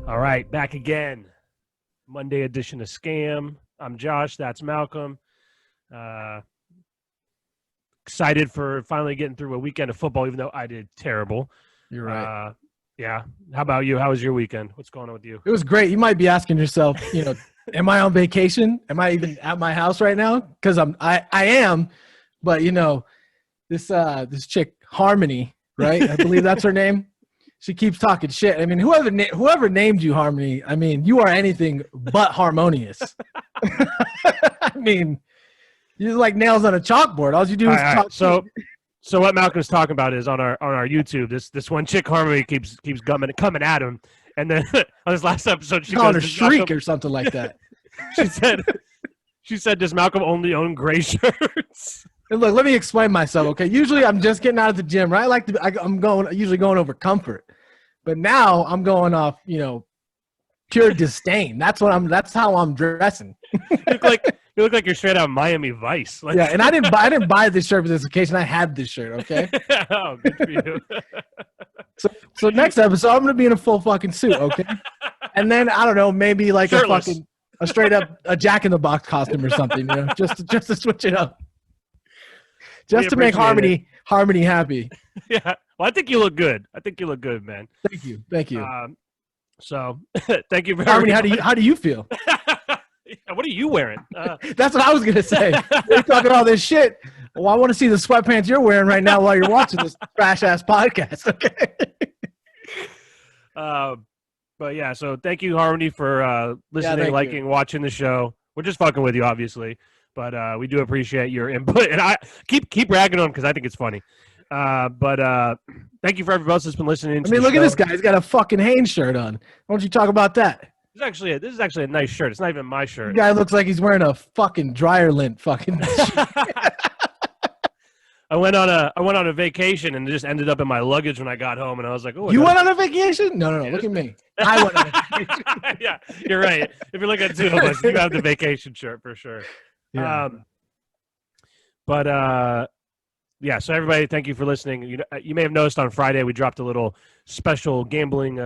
All right, back again. Monday edition of Scam. I'm Josh. That's Malcolm. Excited for finally getting through a weekend of football, even though I did terrible. You're right. Yeah. How about you? How was your weekend? What's going on with you? It was great. You might be asking yourself, am I on vacation? Am I even at my house right now? Because I am, but this chick Harmony, right? I believe that's her name. She keeps talking shit. I mean, whoever named you Harmony, I mean, you are anything but harmonious. I mean, you're like nails on a chalkboard. All you do is talk. So what Malcolm's talking about is on our YouTube. This one chick Harmony keeps coming at him, and then on this last episode she called goes, a shriek or something like that. she said, does Malcolm only own gray shirts? And look, let me explain myself. Okay, usually I'm just getting out of the gym, right? I'm usually going over comfort, but now I'm going off, pure disdain. That's how I'm dressing. You look like you're straight out of Miami Vice. Yeah, and I didn't buy this shirt for this occasion. I had this shirt. Okay. Oh, good for you. So next episode, I'm gonna be in a full fucking suit. Okay. And then I don't know, maybe like shirtless. a straight up a Jack in the Box costume or something. Just to switch it up. Just to make Harmony happy. Yeah. Well, I think you look good. Man. Thank you. So thank you very Harmony, much. how do you feel? What are you wearing? That's what I was gonna say. You're talking all this shit. Well, I want to see the sweatpants you're wearing right now while you're watching this trash ass podcast. Okay. But yeah, so thank you, Harmony, for listening, liking, watching the show. We're just fucking with you, obviously, but we do appreciate your input, and I keep ragging on him because I think it's funny. But thank you for everybody else that's been listening. I mean, look at this guy. He's got a fucking Hanes shirt on. Why don't you talk about that? This is actually a nice shirt. It's not even my shirt. The guy looks like he's wearing a fucking dryer lint fucking I went on a vacation and it just ended up in my luggage when I got home, and I was like, "Oh, you went on a vacation? No, look at me. I went on a vacation." Yeah, you're right. If you look at two of us, you have the vacation shirt for sure. Yeah. Yeah, so everybody, thank you for listening. You may have noticed on Friday we dropped a little special gambling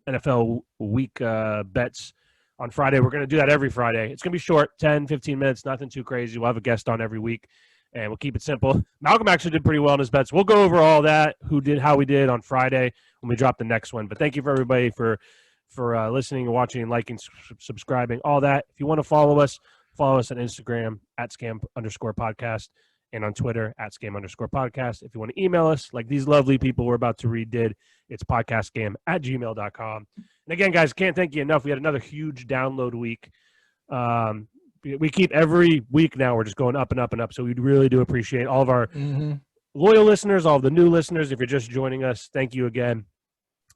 NFL week bets on Friday. We're going to do that every Friday. It's going to be short, 10, 15 minutes, nothing too crazy. We'll have a guest on every week, and we'll keep it simple. Malcolm actually did pretty well in his bets. We'll go over all that, how we did on Friday when we drop the next one. But thank you for everybody for listening and watching and liking, subscribing, all that. If you want to follow us on Instagram @scam_podcast. And on Twitter @scam_podcast. If you want to email us, like these lovely people we're about to read did, it's podcastscam@gmail.com. And again, guys, can't thank you enough. We had another huge download week. We keep every week now. We're just going up and up and up. So we really do appreciate all of our loyal listeners, all of the new listeners. If you're just joining us, thank you again.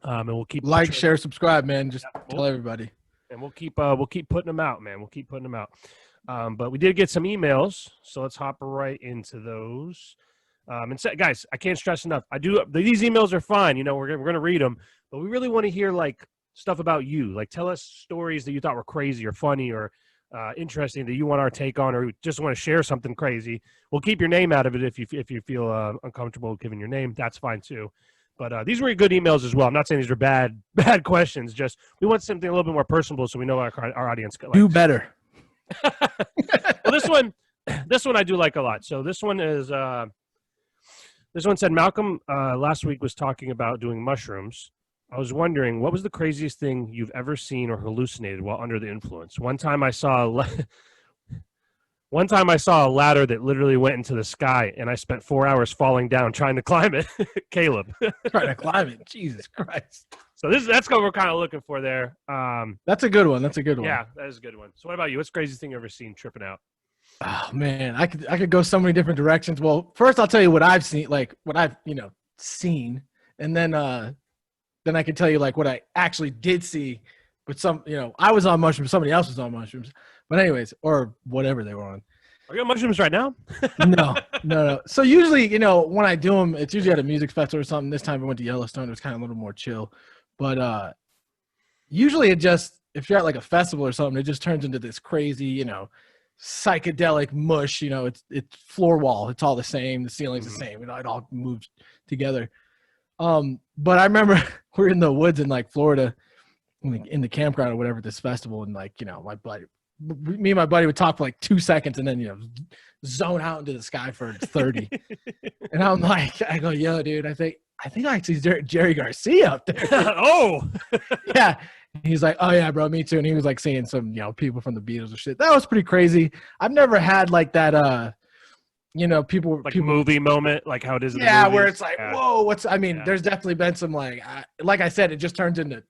And we'll keep share, subscribe, man. Just tell everybody. And we'll keep putting them out, man. We'll keep putting them out. But we did get some emails, so let's hop right into those. And guys, I can't stress enough. These emails are fine. We're going to read them, but we really want to hear like stuff about you. Like, tell us stories that you thought were crazy or funny or interesting that you want our take on, or just want to share something crazy. We'll keep your name out of it if you feel uncomfortable giving your name. That's fine too. But these were good emails as well. I'm not saying these are bad questions. Just we want something a little bit more personable, so we know our audience likes. Do better. Well, this one I do like a lot. So this one said, Malcolm last week was talking about doing mushrooms. I was wondering, what was the craziest thing you've ever seen or hallucinated while under the influence? One time I saw a ladder that literally went into the sky, and I spent 4 hours falling down trying to climb it. Caleb. Trying to climb it. Jesus Christ. So that's what we're kind of looking for there. That's a good one. Yeah, that is a good one. So what about you? What's the craziest thing you've ever seen tripping out? Oh man, I could go so many different directions. Well, first I'll tell you what I've seen, like what I've seen, and then I can tell you like what I actually did see. But I was on mushrooms, somebody else was on mushrooms. But anyways, or whatever they were on. Are you on mushrooms right now? No. So usually, when I do them, it's usually at a music festival or something. This time I went to Yellowstone. It was kind of a little more chill. But usually it just, if you're at like a festival or something, it just turns into this crazy, psychedelic mush. It's floor wall. It's all the same. The ceiling's the same. It all moves together. But I remember we're in the woods in like Florida, in the campground or whatever at this festival, and like, you know, me and my buddy would talk for like 2 seconds and then, you know, zone out into the sky for 30. And I'm like, I go, yo, dude, I think I see Jerry Garcia up there. Oh, yeah. He's like, oh yeah, bro, me too. And he was like seeing some, you know, people from the Beatles and shit. That was pretty crazy. I've never had like that, you know, people movie moment, like how it is in the yeah, movies. where it's like, whoa, there's definitely been some like I said, it just turns into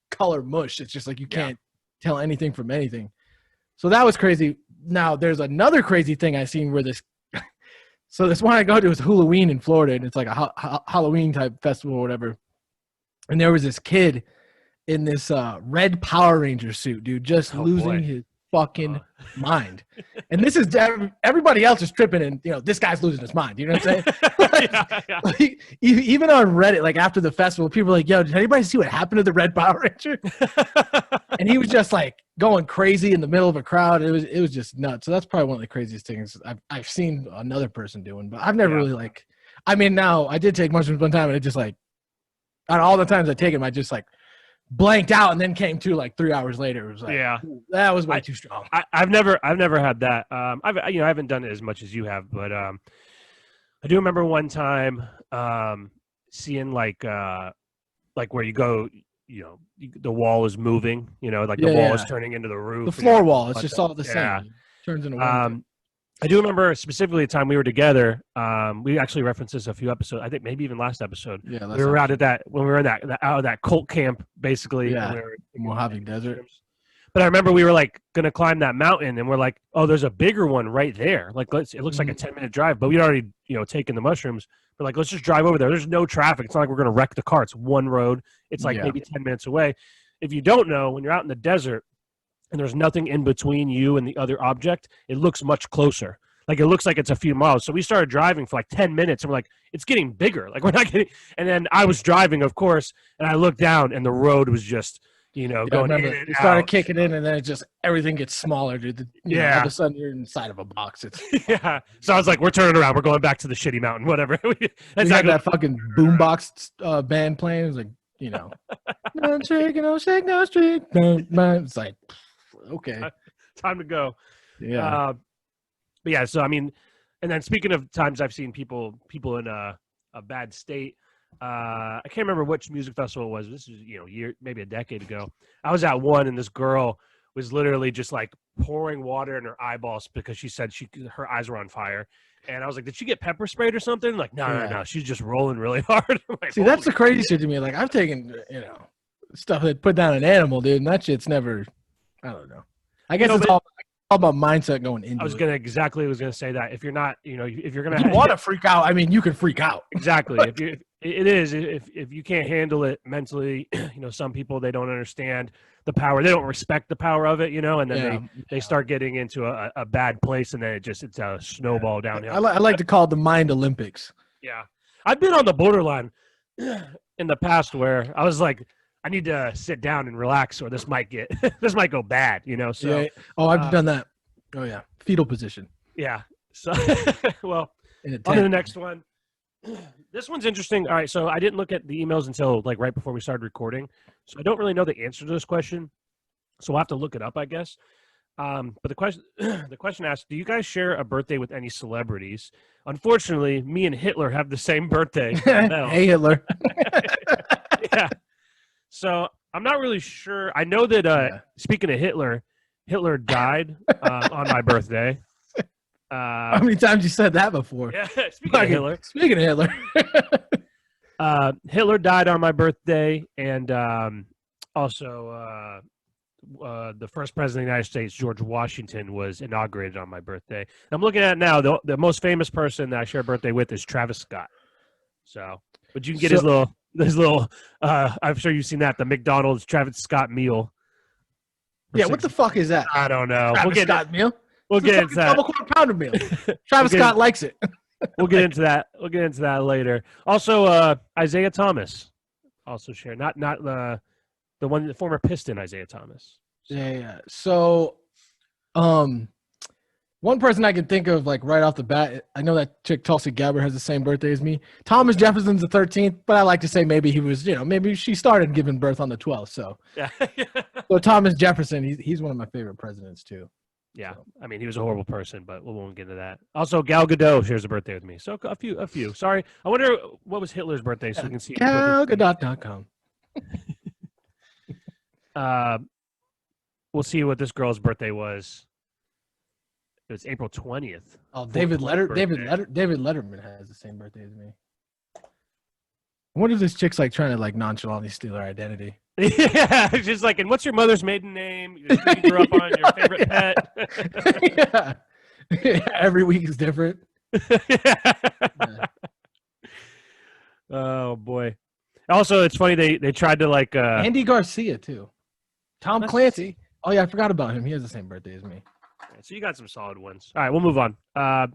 color mush. It's just like you can't tell anything from anything. So that was crazy. Now there's another crazy thing I seen where this so this one I go to is Halloween in Florida, and it's like a Halloween type festival or whatever. And there was this kid in this red Power Ranger suit, dude, just losing his fucking mind. And this is everybody else is tripping, and you know, this guy's losing his mind. You know what I'm saying? Like, even on Reddit, like after the festival, people are like, yo, did anybody see what happened to the red Power Ranger? And he was just like going crazy in the middle of a crowd. It was just nuts. So that's probably one of the craziest things I've seen another person doing, but I've never really like, I mean, now I did take mushrooms one time, and it just like, on all the times I take them, I just like blanked out and then came to like 3 hours later. It was like, that was way too strong. I've never had that. I haven't done it as much as you have, but I do remember one time seeing like where you go, you know, the wall is moving, you know, like the wall is turning into the roof. The floor wall, it's just all the same. It turns into one. I do remember specifically the time we were together. We actually referenced this a few episodes. I think maybe even last episode. Yeah, we were out at that when we were in out of that cult camp, basically. Yeah, we were in Mojave Desert. But I remember we were like going to climb that mountain, and we're like, "Oh, there's a bigger one right there." Like, it looks like a 10-minute drive, but we'd already, you know, taken the mushrooms. We're like, let's just drive over there. There's no traffic. It's not like we're going to wreck the car. It's one road. It's like maybe 10 minutes away. If you don't know, when you're out in the desert and there's nothing in between you and the other object, it looks much closer. Like, it looks like it's a few miles. So we started driving for like 10 minutes, and we're like, it's getting bigger. Like, we're not getting – and then I was driving, of course, and I looked down, and the road was just, you know, going in and out. It started kicking in, and then it just – everything gets smaller, dude. You know, all of a sudden, you're inside of a box. It's yeah. So I was like, we're turning around. We're going back to the shitty mountain, whatever. We had that fucking boombox band playing. It was like, you know, no shake, no shake, no street. It's like, okay. Time to go. Yeah. But yeah, so I mean, and then speaking of times I've seen people in a bad state, I can't remember which music festival it was. This is, you know, maybe a decade ago. I was at one, and this girl was literally just like pouring water in her eyeballs because she said her eyes were on fire. And I was like, did she get pepper sprayed or something? Like, no, she's just rolling really hard. Like, see, that's the crazy shit to me. Like, I've taken, you know, stuff that put down an animal, dude, and that shit's never, I don't know. I guess it's all about mindset going into it. I was gonna say that if you're not, you know, if you're gonna want to freak out, I mean, you can freak out. Exactly. If you can't handle it mentally, you know, some people, they don't understand the power, they don't respect the power of it, you know, and then they start getting into a bad place, and then it's a snowball downhill. I like to call it the mind Olympics. Yeah, I've been on the borderline in the past where I was like, I need to sit down and relax, or this might go bad, you know. So, I've done that. Oh yeah, fetal position. Yeah. So, well, on to the next one. This one's interesting. All right, so I didn't look at the emails until like right before we started recording, so I don't really know the answer to this question. So we'll have to look it up, I guess. But the question asks, do you guys share a birthday with any celebrities? Unfortunately, me and Hitler have the same birthday. Hey, Hitler. Yeah. So I'm not really sure. I know that speaking of Hitler died on my birthday. How many times you said that before? Yeah, speaking of Hitler. Hitler died on my birthday, and also the first president of the United States, George Washington, was inaugurated on my birthday. I'm looking at it now. The most famous person that I share a birthday with is Travis Scott. So, but you can get his little. I'm sure you've seen that, the McDonald's Travis Scott meal. Yeah, what the fuck is that? I don't know. Travis Scott meal. We'll get into that. Double quarter pounder meal. Travis Scott likes it. We'll get into that. We'll get into that later. Also, Isaiah Thomas also share, not the former Piston Isaiah Thomas. So. Yeah. So, One person I can think of, like right off the bat, I know that chick Tulsi Gabbard has the same birthday as me. Thomas Jefferson's the 13th, but I like to say maybe he was, maybe she started giving birth on the 12th. So, Yeah. so Thomas Jefferson, he's one of my favorite presidents too. Yeah, So. I mean, he was a horrible person, but we won't get into that. Also, Gal Gadot shares a birthday with me, so a few. Sorry, I wonder what was Hitler's birthday, so we can see. GalGadot.com. We'll see what this girl's birthday was. It was April 20th. Oh, David Letterman has the same birthday as me. I wonder if this chick's like trying to like nonchalantly steal her identity. Yeah, it's just like, and what's your mother's maiden name? You grew up on your favorite pet. Yeah. Every week is different. Yeah. Oh boy. Also, it's funny they tried to like Andy Garcia too. Tom Clancy. Oh yeah, I forgot about him. He has the same birthday as me. So you got some solid ones. All right, we'll move on.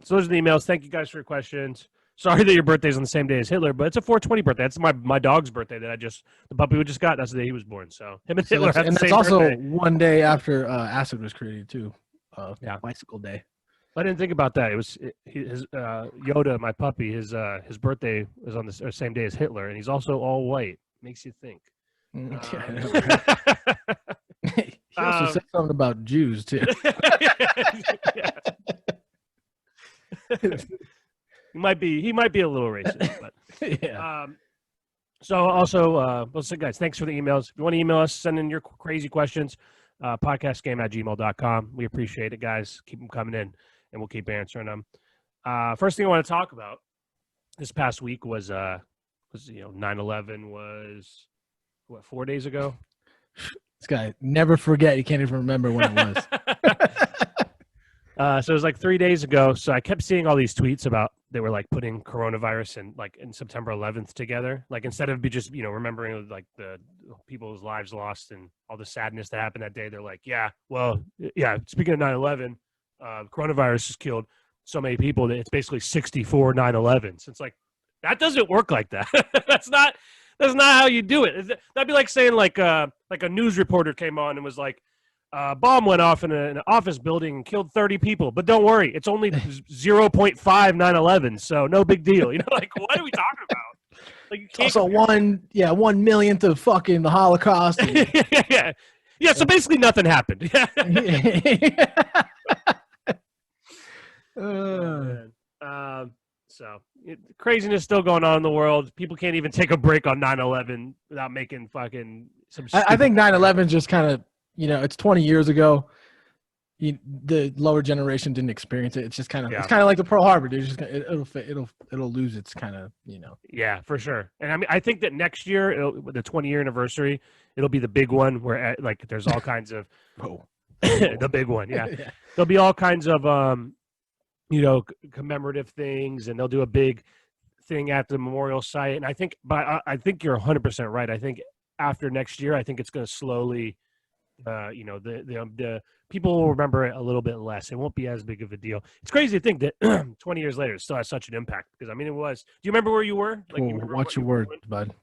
So those are the emails. Thank you guys for your questions. Sorry that your birthday's on the same day as Hitler, but it's a 420 birthday. That's my dog's birthday that the puppy we just got. That's the day he was born. So him and Hitler have the same also birthday. One day after acid was created too. Yeah, bicycle day. I didn't think about that. It was his Yoda, my puppy. His birthday was on the same day as Hitler, and he's also all white. Makes you think. He also said something about Jews too. He might be a little racist, but yeah. So also, listen, guys, thanks for the emails. If you want to email us, send in your crazy questions. Podcastgame@gmail.com. We appreciate it, guys. Keep them coming in, and we'll keep answering them. First thing I want to talk about this past week was 9/11 was what, 4 days ago. This guy never forget. You can't even remember when it was. So it was like 3 days ago. So I kept seeing all these tweets about they were like putting coronavirus and like in September 11th together. Like instead of just remembering like the people's lives lost and all the sadness that happened that day, they're like, speaking of 9/11, coronavirus has killed so many people that it's basically 64 9/11s. It's like that doesn't work like that. That's not how you do it. That'd be like saying like a news reporter came on and was like, bomb went off in an office building and killed 30 people, but don't worry, it's only 0.5 9/11, so no big deal. Like what are we talking about? Like you can't. Also 1 millionth of fucking the Holocaust. Yeah. So basically nothing happened. So craziness still going on in the world. People can't even take a break on 9/11 without making fucking some. I think 9/11 just kind of, it's 20 years ago. The lower generation didn't experience it. It's just kind of it's kind of like the Pearl Harbor. They're just it'll lose its kind of Yeah, for sure. And I mean, I think that next year, the 20-year anniversary, it'll be the big one where like there's all kinds of the big one. Yeah. There'll be all kinds of commemorative things, and they'll do a big thing at the memorial site. And I think, I think you're 100% right. I think after next year, I think it's going to slowly, the people will remember it a little bit less. It won't be as big of a deal. It's crazy to think that 20 years later, it still has such an impact. Because I mean, it was. Do you remember where you were? Like, watch your words, bud.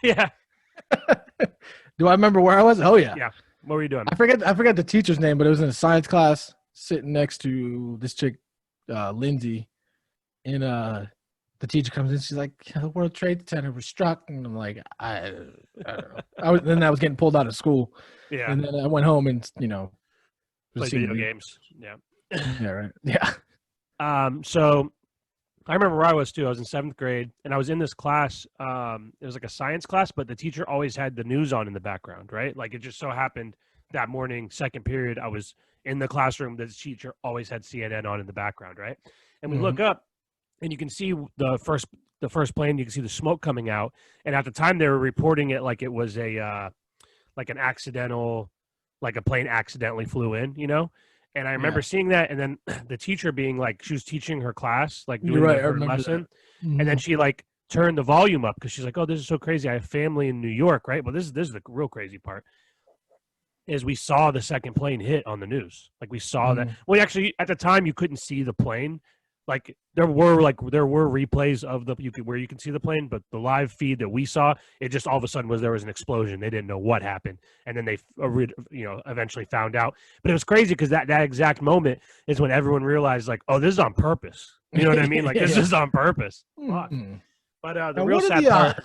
Yeah. Do I remember where I was? Oh yeah. Yeah. What were you doing? I forget the teacher's name, but it was in a science class, sitting next to this chick, Lindsay, and the teacher comes in. She's like, "The World Trade Center was struck," and I'm like, "I don't know." I was getting pulled out of school. Yeah, and then I went home and played video games. Yeah, yeah, right. Yeah. So I remember where I was too. I was in 7th grade, and I was in this class. It was like a science class, but the teacher always had the news on in the background, right? Like it just so happened that morning, second period, I was in the classroom. The teacher always had CNN on in the background, right? And we look up, and you can see the first plane. You can see the smoke coming out, and at the time they were reporting it like it was like an accidental, like a plane accidentally flew in, And I remember seeing that, and then the teacher being like, she was teaching her class, like doing her lesson, and then she like turned the volume up because she's like, "Oh, this is so crazy. I have family in New York, right?" Well, this is the real crazy part. Is we saw the second plane hit on the news. Like we saw that. Well, actually, at the time you couldn't see the plane, Like there were replays of where you can see the plane, but the live feed that we saw, it just all of a sudden there was an explosion. They didn't know what happened, and then they eventually found out. But it was crazy because that exact moment is when everyone realized like, oh, this is on purpose. You know what I mean? Like this is on purpose. Fuck. But the real sad part.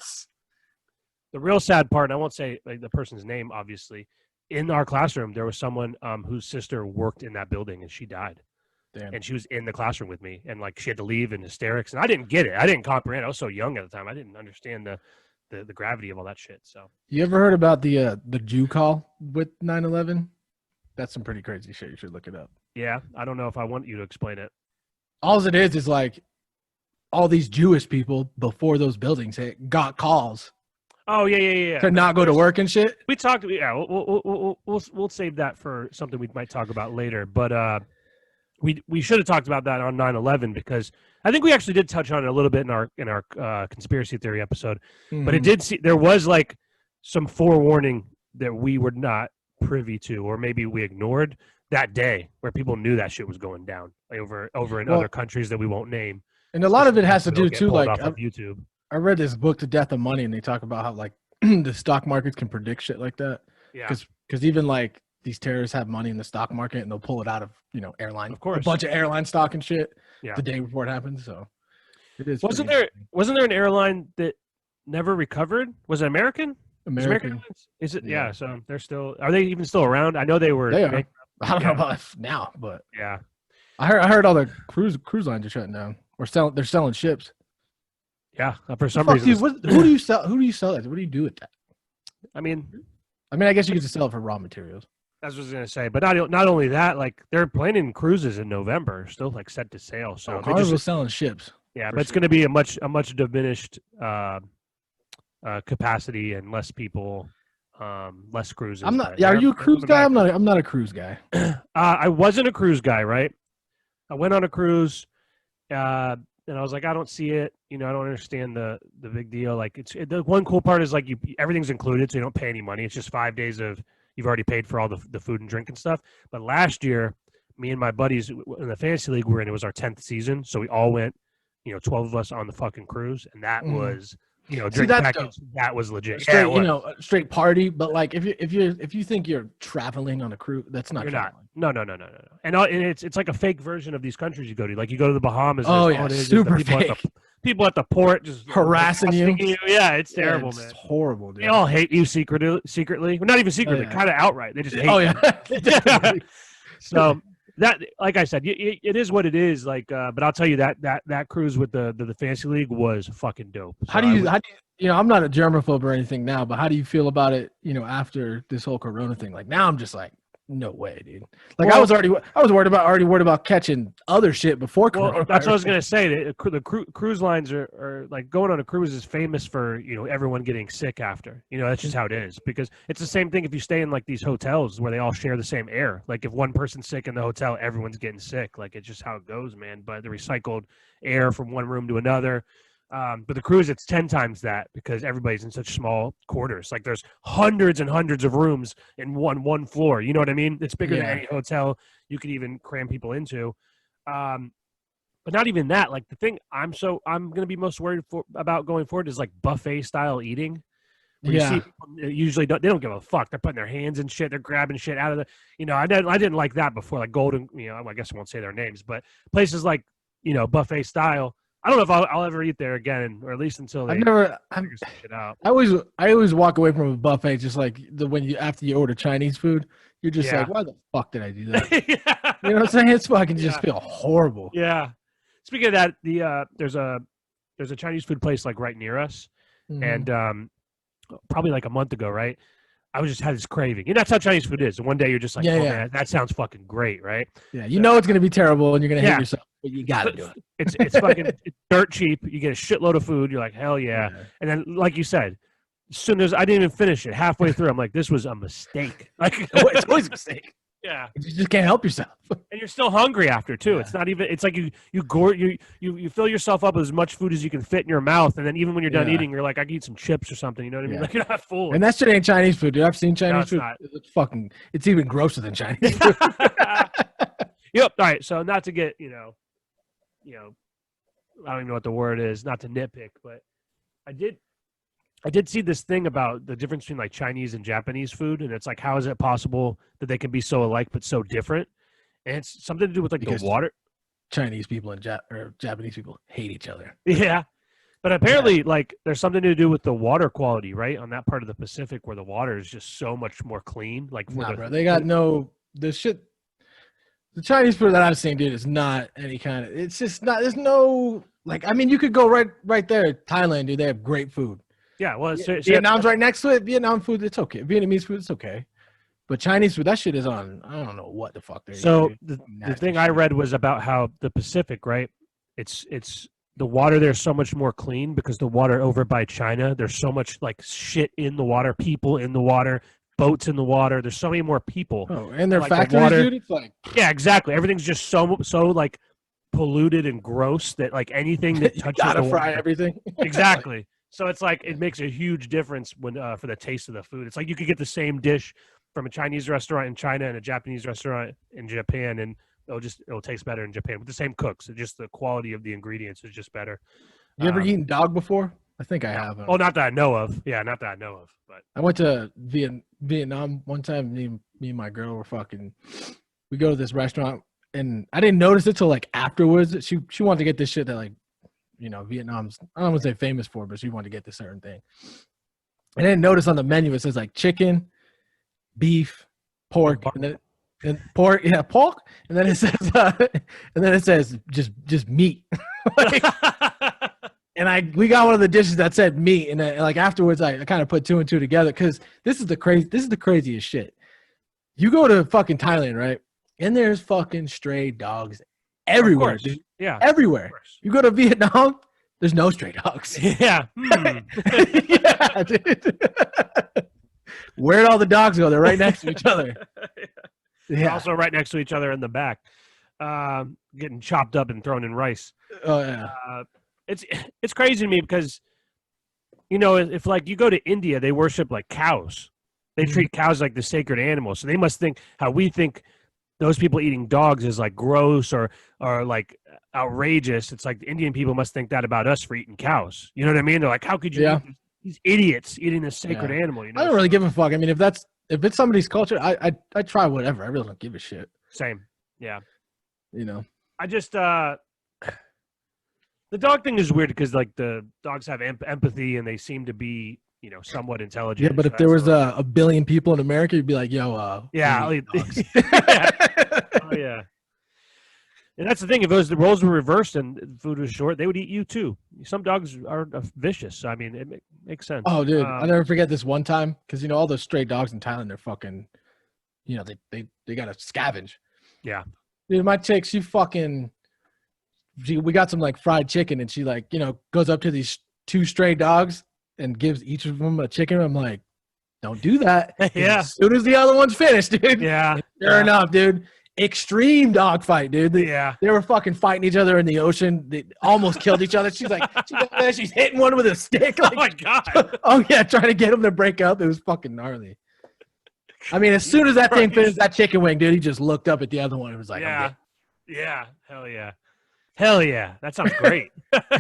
The real sad part, and I won't say like the person's name, obviously. In our classroom, there was someone whose sister worked in that building, and she died. Damn. And she was in the classroom with me, and like she had to leave in hysterics, and I didn't get it. I didn't comprehend. I was so young at the time. I didn't understand the gravity of all that shit. So, you ever heard about the Jew call with 9/11? That's some pretty crazy shit. You should look it up. Yeah, I don't know if I want you to explain it. All it is like all these Jewish people before those buildings got calls. Oh yeah. To not go to work and shit. We talked. Yeah, we'll save that for something we might talk about later. But we should have talked about that on 9/11 because I think we actually did touch on it a little bit in our conspiracy theory episode. Mm-hmm. But there was like some forewarning that we were not privy to, or maybe we ignored that day, where people knew that shit was going down over in other countries that we won't name. And a lot of it has to do too, like off YouTube. I read this book, The Death of Money, and they talk about how like the stock markets can predict shit like that. Yeah. Because even like these terrorists have money in the stock market and they'll pull it out of airline, of course, a bunch of airline stock and shit. Yeah. The day before it happens. So it is. Wasn't there an airline that never recovered? Was it American? American Airlines? Is it? Yeah. So they're still. Are they even still around? I know they were. They are. I don't know about now, but yeah. I heard all the cruise lines are shutting down. They're selling ships. Yeah, for some reason. Who do you sell? Who do you sell it? What do you do with that? I mean, I guess you could just sell it for raw materials. That's what I was gonna say. But not only that, like they're planning cruises in November, still like set to sail. So Carnival's selling ships. Yeah, but it's going to be a much diminished capacity and less people, less cruises. I'm not. Yeah, are you a cruise guy? I'm not a cruise guy. I wasn't a cruise guy, right? I went on a cruise. And I was like, I don't see it. I don't understand the big deal. Like, the one cool part is like everything's included, so you don't pay any money. It's just 5 days of you've already paid for all the food and drink and stuff. But last year, me and my buddies in the fantasy league we're in, it was our 10th season, so we all went, 12 of us on the fucking cruise, and that was. Drink package, that was legit. Straight, straight party. But like, if you think you're traveling on a cruise, that's not. You're traveling. No. And it's like a fake version of these countries you go to. Like you go to the Bahamas. Oh yeah, super fake. People at the port just harassing you. Yeah, it's terrible, it's man. It's horrible, dude. They all hate you secretly. Well, not even secretly, kind of outright. They just hate. Oh yeah. So. That, like I said, it is what it is. Like, but I'll tell you that cruise with the fantasy league was fucking dope. So how do you? I'm not a germaphobe or anything now, but how do you feel about it? After this whole Corona thing, like now I'm just like, no way, dude. Like I was worried about catching other shit before Corona. Well, that's what I was gonna say. The cruise lines are like going on a cruise is famous for everyone getting sick after. That's just how it is because it's the same thing if you stay in like these hotels where they all share the same air. Like if one person's sick in the hotel, everyone's getting sick. Like it's just how it goes, man. But the recycled air from one room to another. But the cruise, it's 10 times that because everybody's in such small quarters. Like there's hundreds and hundreds of rooms in one floor. You know what I mean? It's bigger than any hotel you could even cram people into. But not even that. Like the thing I'm going to be most worried about going forward is like buffet style eating. You see people usually they don't give a fuck. They're putting their hands in shit. They're grabbing shit out of the. I didn't like that before. Like Golden. I guess I won't say their names, but places like buffet after I don't know if I'll ever eat there again, or at least until they figure some shit out. I always walk away from a buffet just like after you order Chinese food, you're just like, why the fuck did I do that? Yeah. You know what I'm saying? It's fucking just feel horrible. Yeah. Speaking of that, there's a Chinese food place like right near us, and probably like a month ago, right? I just had this craving. That's how Chinese food is. And one day you're just like, man, that sounds fucking great, right? Yeah, it's going to be terrible and you're going to hate yourself, but you got to do it. It's fucking it's dirt cheap. You get a shitload of food. You're like, hell yeah. And then, like you said, as soon as I didn't even finish it, halfway through, I'm like, this was a mistake. Like it's always a mistake. Yeah, you just can't help yourself, and you're still hungry after too. Yeah. It's not even. It's like you fill yourself up with as much food as you can fit in your mouth, and then even when you're done eating, you're like, I can eat some chips or something. You know what I mean? Like you're not full. And that shit ain't Chinese food, dude. I've seen Chinese food. Not. It's even grosser than Chinese food. Yep. All right. So not to get you know, I don't even know what the word is, not to nitpick, but I did see this thing about the difference between like Chinese and Japanese food, and it's like, how is it possible that they can be so alike but so different? And it's something to do with like Because the water. Chinese people and Japanese people hate each other. Yeah. But apparently, like, there's something to do with the water quality, right? On that part of the Pacific where the water is just so much more clean. Like, Nah, bro, they got the shit. The Chinese food that I've seen, dude, is not any kind of. It's just not. There's no like. I mean, you could go right there, Thailand, dude. They have great food. Yeah, well, Vietnam's right next to it. Vietnam food, it's okay. Vietnamese food, it's okay. But Chinese food, that shit is on. I don't know what the fuck they're eating. So the thing I read was about how the Pacific, right? It's the water there's so much more clean because the water over by China, there's so much like shit in the water, people in the water, boats in the water. There's so many more people. Oh, and their like factories, dude. It's like yeah, exactly. Everything's just so like polluted and gross that like anything that touches gotta the fry water, everything. exactly. So it's like it makes a huge difference when for the taste of the food. It's like you could get the same dish from a Chinese restaurant in China and a Japanese restaurant in Japan, and it'll taste better in Japan with the same cooks. It's just the quality of the ingredients is just better. You ever eaten dog before? I think I have. Oh, not that I know of. Yeah, not that I know of. But I went to Vietnam one time. Me and my girl were fucking. We go to this restaurant, and I didn't notice it till like afterwards. She wanted to get this shit that like, you know, Vietnam's, I don't want to say famous for, but she wanted to get this certain thing. And I didn't notice on the menu it says like chicken, beef, pork, and pork, yeah, pork, and then it says just meat. Like, and we got one of the dishes that said meat, and like afterwards I kind of put two and two together because this is the craziest shit. You go to fucking Thailand, right? And there's fucking stray dogs everywhere, dude. Yeah, everywhere. You go to Vietnam, there's no stray dogs. Yeah. Yeah, dude. Where'd all the dogs go? They're right next to each other. Yeah. Also right next to each other in the back, getting chopped up and thrown in rice. Oh yeah. It's crazy to me because, you know, if like you go to India, they worship like cows. They treat cows like the sacred animals. So they must think how we think those people eating dogs is like gross or like outrageous. It's like the Indian people must think that about us for eating cows. You know what I mean? They're like, how could you eat these idiots eating this sacred animal? You know? I don't really give a fuck. I mean, if it's somebody's culture, I try whatever. I really don't give a shit. Same. Yeah. You know, I just the dog thing is weird because like the dogs have empathy and they seem to be, you know, somewhat intelligent. Yeah, but if there was a billion people in America, you'd be like, yo, yeah, I'll eat dogs. Yeah. Oh yeah. And that's the thing. If the roles were reversed and food was short, they would eat you too. Some dogs are vicious. So, I mean, it makes sense. Oh, dude, I'll never forget this one time because, you know, all those stray dogs in Thailand, they're fucking, you know, they got to scavenge. Yeah. Dude, my chick, we got some like fried chicken and she like, you know, goes up to these two stray dogs and gives each of them a chicken. I'm like, don't do that. Yeah. As soon as the other one's finished, dude. Yeah. Sure enough, dude. Extreme dog fight, dude. They were fucking fighting each other in the ocean. They almost killed each other. She's like, she's hitting one with a stick. Like, oh my God. Oh yeah, trying to get them to break up. It was fucking gnarly. I mean, as soon as that thing finished that chicken wing, dude, he just looked up at the other one and was like, yeah. Yeah. Hell yeah. Hell yeah. That sounds great.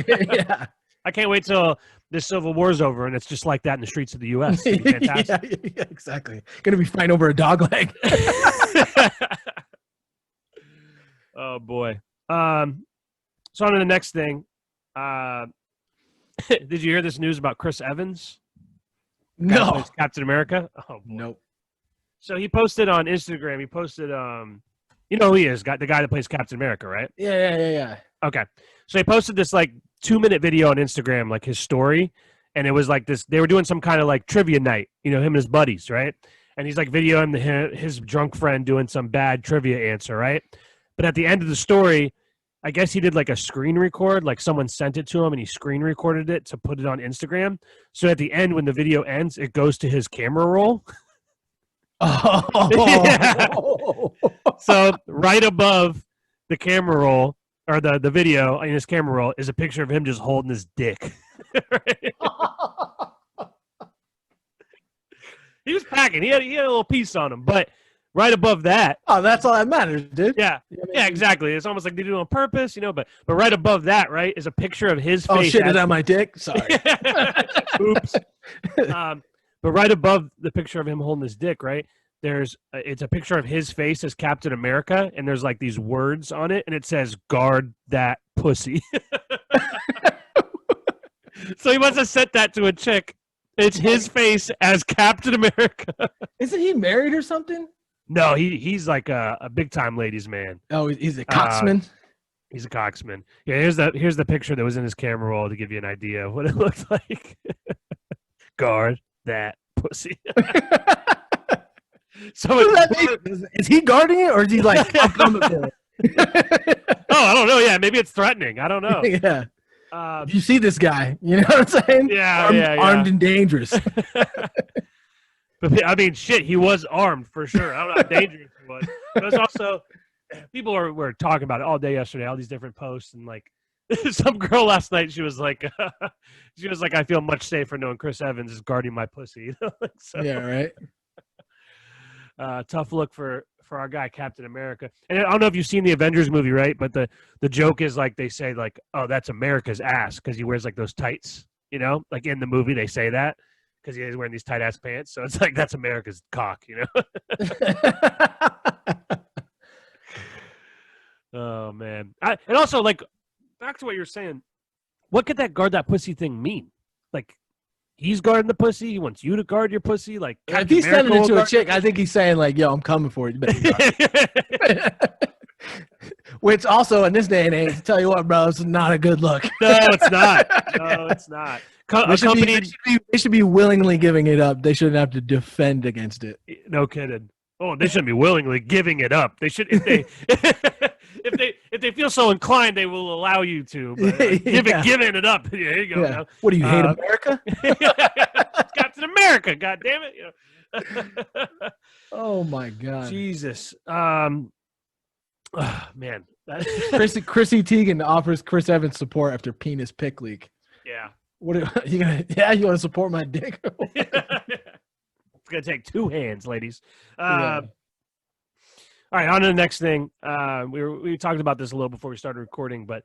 Yeah. I can't wait till this Civil War's over and it's just like that in the streets of the U.S. Fantastic. Yeah, exactly. Gonna be fighting over a dog leg. Oh boy. So on to the next thing. Did you hear this news about Chris Evans? No. Captain America? Oh boy. Nope. So he posted on Instagram. He posted, you know who he is? The guy that plays Captain America, right? Yeah. Okay. So he posted this like 2-minute video on Instagram, like his story, and it was like this. They were doing some kind of like trivia night, you know, him and his buddies, right? And he's like videoing his drunk friend doing some bad trivia answer, right? But at the end of the story, I guess he did like a screen record, like someone sent it to him and he screen recorded it to put it on Instagram. So at the end, when the video ends, it goes to his camera roll. Oh. Yeah. So right above the camera roll or the video in his camera roll is a picture of him just holding his dick. Right? He was packing. He had a little piece on him, but right above that. Oh, that's all that matters, dude. Yeah. I Yeah, exactly. It's almost like they do it on purpose, but right above that, right, is a picture of his face. Oh shit, is that my dick? Sorry. Oops. But right above the picture of him holding his dick, right, it's a picture of his face as Captain America, and there's like these words on it, and it says "Guard that pussy." So he must have sent that to a chick. It's his face as Captain America. Isn't he married or something? No, he's like a big time ladies man. Oh, he's a coxman. He's a coxman. Yeah, here's the picture that was in his camera roll to give you an idea of what it looks like. Guard that pussy. So is he guarding it, or is he like? I'm coming for it? Oh, I don't know. Yeah, maybe it's threatening. I don't know. Yeah. You see this guy? You know what I'm saying? Yeah, armed and dangerous. But I mean, shit, he was armed for sure. I don't know how dangerous he was. But it's also people were talking about it all day yesterday. All these different posts, and like some girl last night, she was like, I feel much safer knowing Chris Evans is guarding my pussy. So, yeah, right. Tough look for our guy Captain America. And I don't know if you've seen the Avengers movie, right? But the joke is like they say like, oh, that's America's ass because he wears like those tights, like in the movie they say that because he's wearing these tight ass pants. So it's like that's America's cock, Oh man. And also like back to what you're saying, what could that guard that pussy thing mean? Like he's guarding the pussy. He wants you to guard your pussy. Like if he's sending it to a chick, I think he's saying like, "Yo, I'm coming for you." Which also in this day and age, tell you what, bro, it's not a good look. No, it's not. No, it's not. They should be willingly giving it up. They shouldn't have to defend against it. No kidding. Oh, they shouldn't be willingly giving it up. They should if they if they feel so inclined, they will allow you to. But, giving it up. Yeah, here you go. Yeah. What do you hate America? It's Captain America. God damn it! Oh my God. Jesus. Man. Chrissy Teigen offers Chris Evans support after penis pic leak. Yeah. What are you gonna? Yeah, you want to support my dick? It's gonna take two hands, ladies. All right, on to the next thing. We talked about this a little before we started recording, but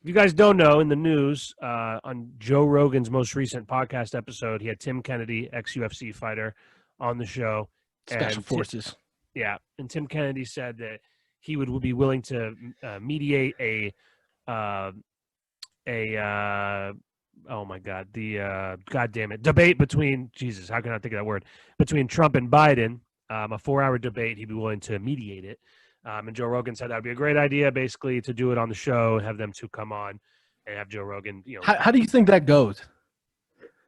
if you guys don't know, in the news, on Joe Rogan's most recent podcast episode, he had Tim Kennedy, ex-UFC fighter, on the show. Special Forces. And Tim Kennedy said that he would be willing to mediate a debate between, Jesus, how can I think of that word? Between Trump and Biden, a 4-hour debate. He'd be willing to mediate it. And Joe Rogan said that would be a great idea, basically, to do it on the show, have them two come on and have Joe Rogan, How do you think that goes?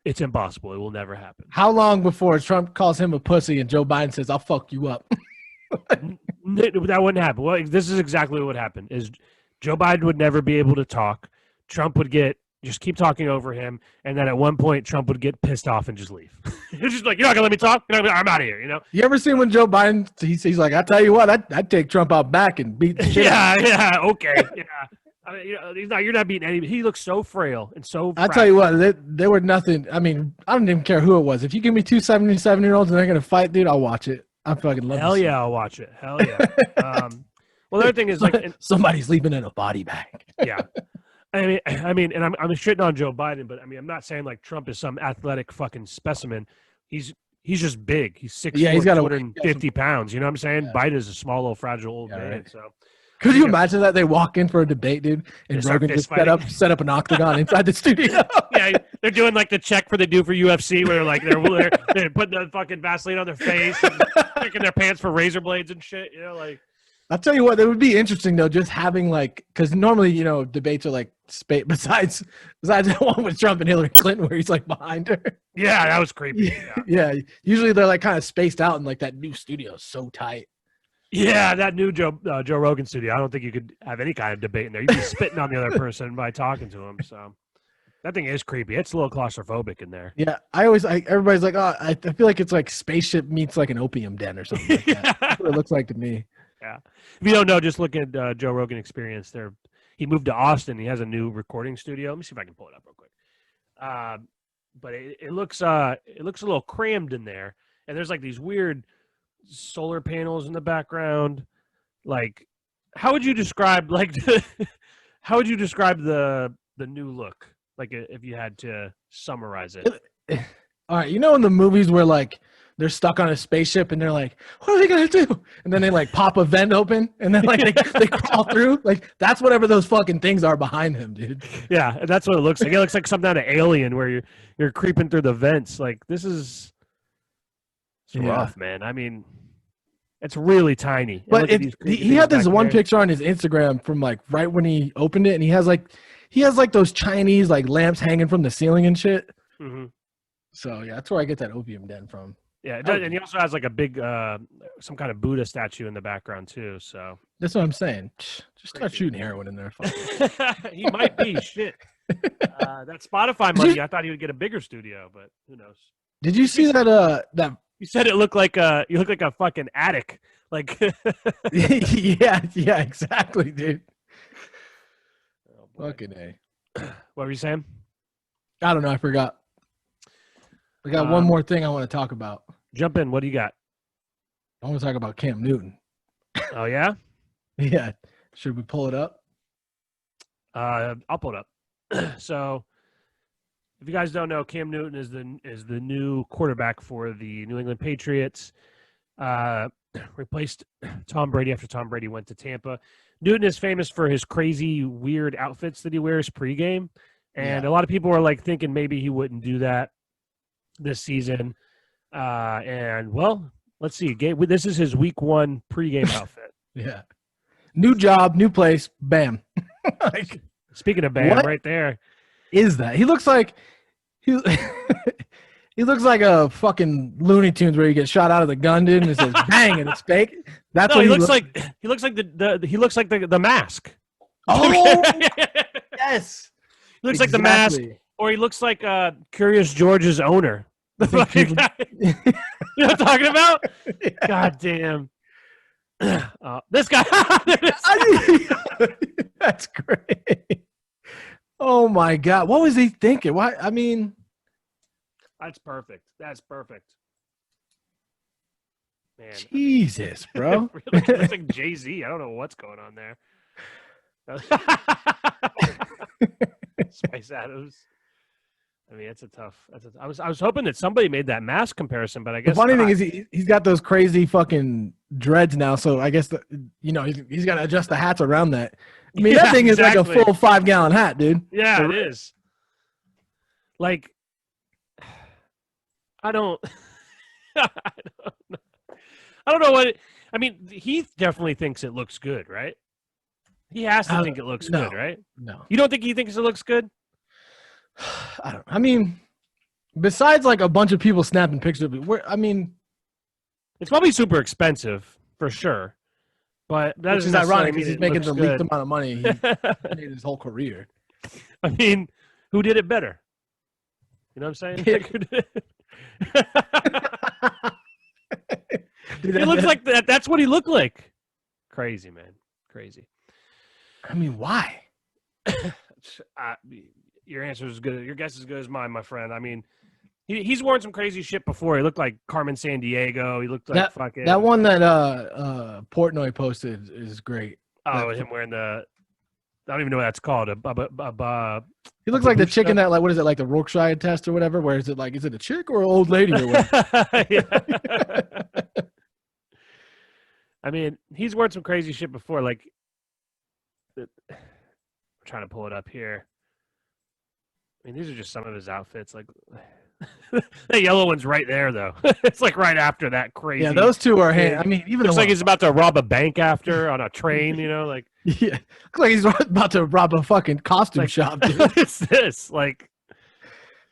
It's impossible. It will never happen. How long before Trump calls him a pussy and Joe Biden says, "I'll fuck you up"? That wouldn't happen. Well, this is exactly what would happen, is Joe Biden would never be able to talk. Trump would just keep talking over him, and then at one point Trump would get pissed off and just leave. He's just like, "You're not gonna let me talk? I'm out of here." You ever seen when Joe Biden he's like, "I tell you what, I'd take Trump out back and beat the shit out of him." Okay, yeah. I mean, you're not beating any. He looks so frail and so. I tell you what, they were nothing. I mean, I don't even care who it was. If you give me two 77-year-olds and they're gonna fight, dude, I'll watch it. I fucking love it. Hell yeah, I'll watch it. Hell yeah. Well, the other thing is like somebody's leaving in a body bag. Yeah. I mean, and I'm shitting on Joe Biden, but I mean, I'm not saying like Trump is some athletic fucking specimen. He's just big. He's 6'4", he's got 250 pounds. You know what I'm saying? Yeah. Biden is a small, little, fragile old man. Right. So, could you imagine that they walk in for a debate, dude, and Rogan just set up an octagon inside the studio? Yeah, they're doing like the check they do for UFC, where they're putting the fucking Vaseline on their face, and picking their pants for razor blades and shit. Like. I'll tell you what, it would be interesting though, just having because normally debates are like besides that one with Trump and Hillary Clinton where he's like behind her. Yeah, that was creepy. Yeah, usually they're like kind of spaced out, and like that new studio is so tight. Yeah, that new Joe Rogan studio. I don't think you could have any kind of debate in there. You'd be spitting on the other person by talking to him. So that thing is creepy. It's a little claustrophobic in there. Yeah, everybody's like, oh, I feel like it's like spaceship meets like an opium den or something like that. That's what it looks like to me. Yeah. If you don't know, just look at Joe Rogan Experience. He moved to Austin. He has a new recording studio. Let me see if I can pull it up real quick. But it looks a little crammed in there, and there's like these weird solar panels in the background. Like How would you describe like how would you describe the new look? Like if you had to summarize it. All right, you know in the movies where like they're stuck on a spaceship and they're like, "What are they gonna do?" And then they like pop a vent open and then like they crawl through. Like that's whatever those fucking things are behind him, dude. Yeah, that's what it looks like. It looks like something out of Alien where you're creeping through the vents. Like this is rough, man. I mean, it's really tiny. But he had this one picture on his Instagram from like right when he opened it, and he has like those Chinese like lamps hanging from the ceiling and shit. Mm-hmm. So yeah, that's where I get that opium den from. Yeah, it does, and he also has like a big some kind of Buddha statue in the background too. So that's what I'm saying. Just start shooting heroin in there. He might be shit. That Spotify money, I thought he would get a bigger studio, but who knows? Did you see that? That you said it looked like you look like a fucking attic. Like yeah, exactly, dude. Oh, fucking A. What were you saying? I don't know. I forgot. I got one more thing I want to talk about. Jump in. What do you got? I want to talk about Cam Newton. Oh yeah? Yeah. Should we pull it up? I'll pull it up. So, if you guys don't know, Cam Newton is the new quarterback for the New England Patriots. Replaced Tom Brady after Tom Brady went to Tampa. Newton is famous for his crazy, weird outfits that he wears pregame, and a lot of people are like thinking maybe he wouldn't do that this season. And well, let's see. This is his week 1 pregame outfit. Yeah. New job, new place, bam. Like, speaking of bam, right there. Is that? He looks like he looks like a fucking Looney Tunes where you get shot out of the gun, dude, and it says bang and it's fake. That's what he looks like. He looks like the Mask. Oh yes. He looks like the Mask, or he looks like Curious George's owner. The fucking guy. You know what I'm talking about? Yeah. God damn. This guy. That's great. Oh my God. What was he thinking? Why? I mean, that's perfect. That's perfect. Man. Jesus, bro. Really looks like Jay-Z. I don't know what's going on there. Spice Adams. I mean, it's a tough. I was hoping that somebody made that Mask comparison, but I guess the funny thing is he's got those crazy fucking dreads now. So I guess he's got to adjust the hats around that. I mean, that thing is like a full 5-gallon hat, dude. Yeah, it is. Like, I don't know what. I mean, he definitely thinks it looks good, right? He has to think it looks good, right? No, you don't think he thinks it looks good? I mean, besides like a bunch of people snapping pictures of it, I mean, it's probably super expensive for sure. But that is ironic because he's making the least amount of money he made his whole career. I mean, who did it better? You know what I'm saying? It looks like that. That's what he looked like. Crazy, man. Crazy. I mean, why? Your answer is good. Your guess is as good as mine, my friend. I mean, he's worn some crazy shit before. He looked like Carmen Sandiego. He looked like fucking that one that Portnoy posted is great. Oh, him wearing the. I don't even know what that's called. He looks like the chick in that, like, what is it, like the Rorschach test or whatever? Where is it like, is it a chick or an old lady or what? I mean, he's worn some crazy shit before. Like, I'm trying to pull it up here. I mean, these are just some of his outfits. Like, that yellow one's right there, though. It's like right after that crazy. Yeah, those two are. I mean, even looks like he's about to rob a bank after on a train. You know, like yeah, looks like he's about to rob a fucking costume shop. Dude. What's this? Like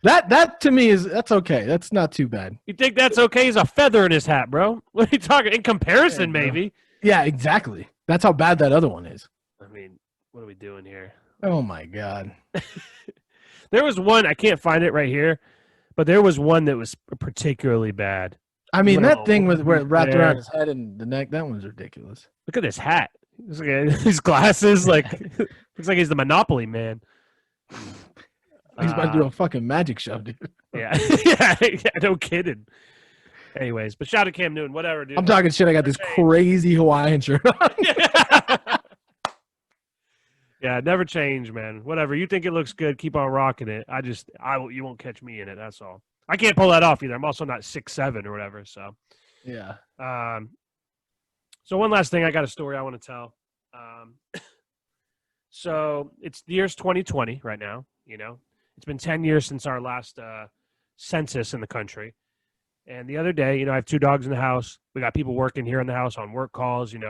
that to me that's okay. That's not too bad. You think that's okay? He's a feather in his hat, bro. What are you talking? In comparison, maybe. Yeah, exactly. That's how bad that other one is. I mean, what are we doing here? Oh my God. There was one, I can't find it right here, but there was one that was particularly bad. I mean, that thing where it wrapped around his head and the neck, that one's ridiculous. Look at this hat. His glasses, like, looks like he's the Monopoly man. He's about to do a fucking magic show, dude. Yeah. Yeah, no kidding. Anyways, but shout out to Cam Newton, whatever, dude. I'm talking shit. I got this crazy Hawaiian shirt on. Yeah, never change, man. Whatever. You think it looks good, keep on rocking it. You won't catch me in it. That's all. I can't pull that off either. I'm also not 6'7" or whatever. So, Yeah. um, so one last thing, I got a story I want to tell. So it's the year's 2020 right now. It's been 10 years since our last census in the country. And the other day, I have 2 dogs in the house. We got people working here in the house on work calls. We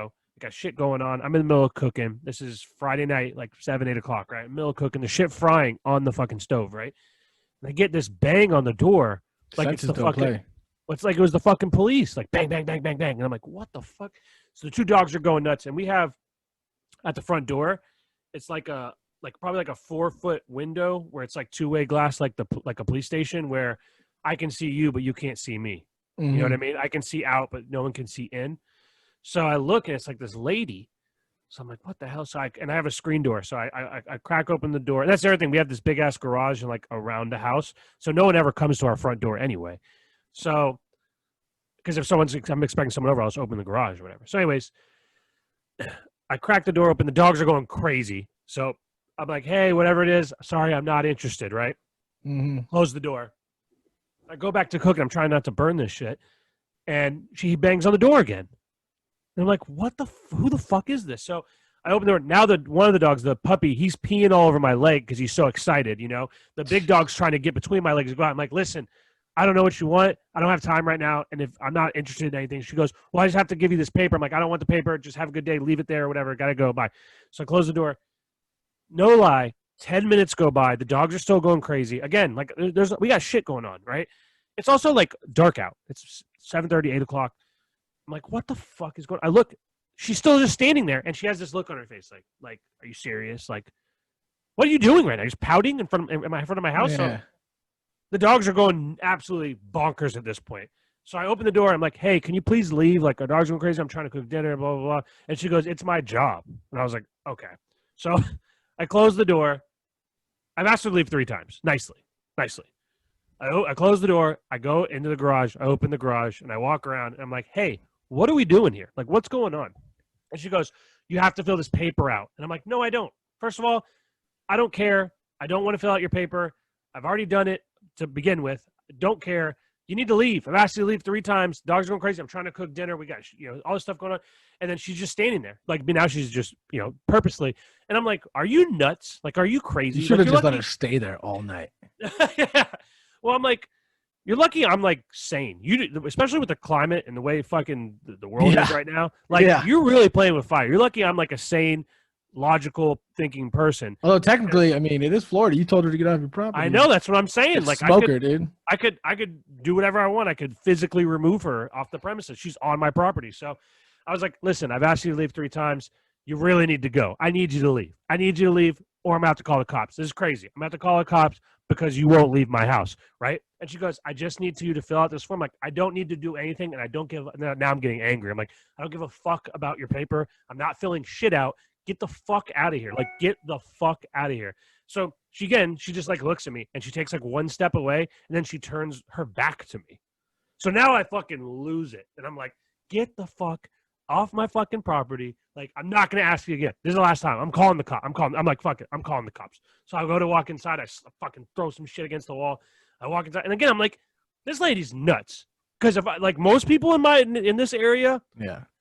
got shit going on. I'm in the middle of cooking. This is Friday night, like 7, 8 o'clock, right? Middle of cooking, the shit frying on the fucking stove, right? And I get this bang on the door, like Census it's the don't fucking. play. It's like it was the fucking police, like bang, bang, bang, bang, bang. And I'm like, what the fuck? So the 2 dogs are going nuts, and we have at the front door, it's probably like a 4-foot window where it's like 2-way glass, like a police station, where I can see you, but you can't see me. Mm-hmm. You know what I mean? I can see out, but no one can see in. So I look, and it's like this lady. So I'm like, what the hell? So I have a screen door. So I crack open the door. And that's the other thing. We have this big ass garage and like around the house. So no one ever comes to our front door anyway. So, because if I'm expecting someone over, I'll just open the garage or whatever. So anyways, I crack the door open. The dogs are going crazy. So I'm like, hey, whatever it is, sorry, I'm not interested, right? Mm-hmm. Close the door. I go back to cooking. I'm trying not to burn this shit. And she bangs on the door again. And I'm like, who the fuck is this? So I open the door. Now one of the dogs, the puppy, he's peeing all over my leg because he's so excited, The big dog's trying to get between my legs and go out. I'm like, listen, I don't know what you want. I don't have time right now. And if I'm not interested in anything, she goes, well, I just have to give you this paper. I'm like, I don't want the paper. Just have a good day. Leave it there or whatever. Got to go. Bye. So I close the door. No lie. 10 minutes go by. The dogs are still going crazy. Again, like we got shit going on, right? It's also like dark out. It's 7:30, 8 o'clock. I'm like, what the fuck is going on? I look, she's still just standing there, and she has this look on her face, like, are you serious? Like, what are you doing right now? You're just pouting in front of my house? Yeah. So the dogs are going absolutely bonkers at this point. So I open the door. I'm like, hey, can you please leave? Like, our dogs are going crazy. I'm trying to cook dinner, blah, blah, blah. And she goes, it's my job. And I was like, okay. So I close the door. I've asked her to leave 3 times. Nicely. I close the door. I go into the garage. I open the garage, and I walk around. And I'm like, hey, what are we doing here? Like, what's going on? And she goes, you have to fill this paper out. And I'm like, no, I don't. First of all, I don't care. I don't want to fill out your paper. I've already done it to begin with. I don't care. You need to leave. I've asked you to leave 3 times. Dogs are going crazy. I'm trying to cook dinner. We got, all this stuff going on. And then she's just standing there. Like, now she's just, purposely. And I'm like, are you nuts? Like, are you crazy? You should have like, just let her stay there all night. Yeah. Well, I'm like, you're lucky I'm like sane. Especially with the climate and the way fucking the world is right now. Like, you're really playing with fire. You're lucky I'm like a sane, logical thinking person. Although technically, I mean, it is Florida. You told her to get off your property. I know, that's what I'm saying. Like, smoker, dude. I could do whatever I want. I could physically remove her off the premises. She's on my property. So I was like, listen, I've asked you to leave 3 times. You really need to go. I need you to leave. I need you to leave, or I'm out to call the cops. This is crazy. I'm out to call the cops because you won't leave my house, right? And she goes, I just need you to fill out this form. Like, I don't need to do anything, and I don't give. Now I'm getting angry. I'm like, I don't give a fuck about your paper. I'm not filling shit out. Get the fuck out of here. Like, get the fuck out of here. So she just like looks at me, and she takes like 1 step away, and then she turns her back to me. So now I fucking lose it, and I'm like, get the fuck off my fucking property. Like, I'm not going to ask you again. This is the last time. I'm calling the cop. I'm like, fuck it. I'm calling the cops. So I go to walk inside. I fucking throw some shit against the wall. I walk inside. And again, I'm like, this lady's nuts. Because if like most people in this area,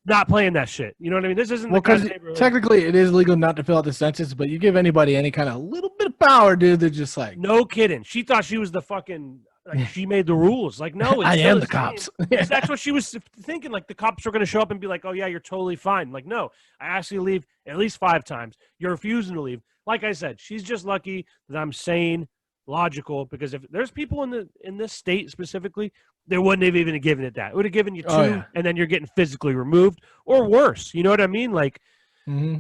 not playing that shit. You know what I mean? This isn't because technically it is legal not to fill out the census, but you give anybody any kind of little bit of power, dude, they're just like, no kidding. She thought she was the fucking, like, she made the rules. Like, no, I am the cops. That's what she was thinking. Like, the cops were going to show up and be like, oh yeah, you're totally fine. Like, no, I asked you to leave at least 5 times. You're refusing to leave. Like I said, she's just lucky that I'm sane, logical, because if there's people in this state specifically, they wouldn't have even given it that. It would have given you 2, and then you're getting physically removed or worse. You know what I mean? Like,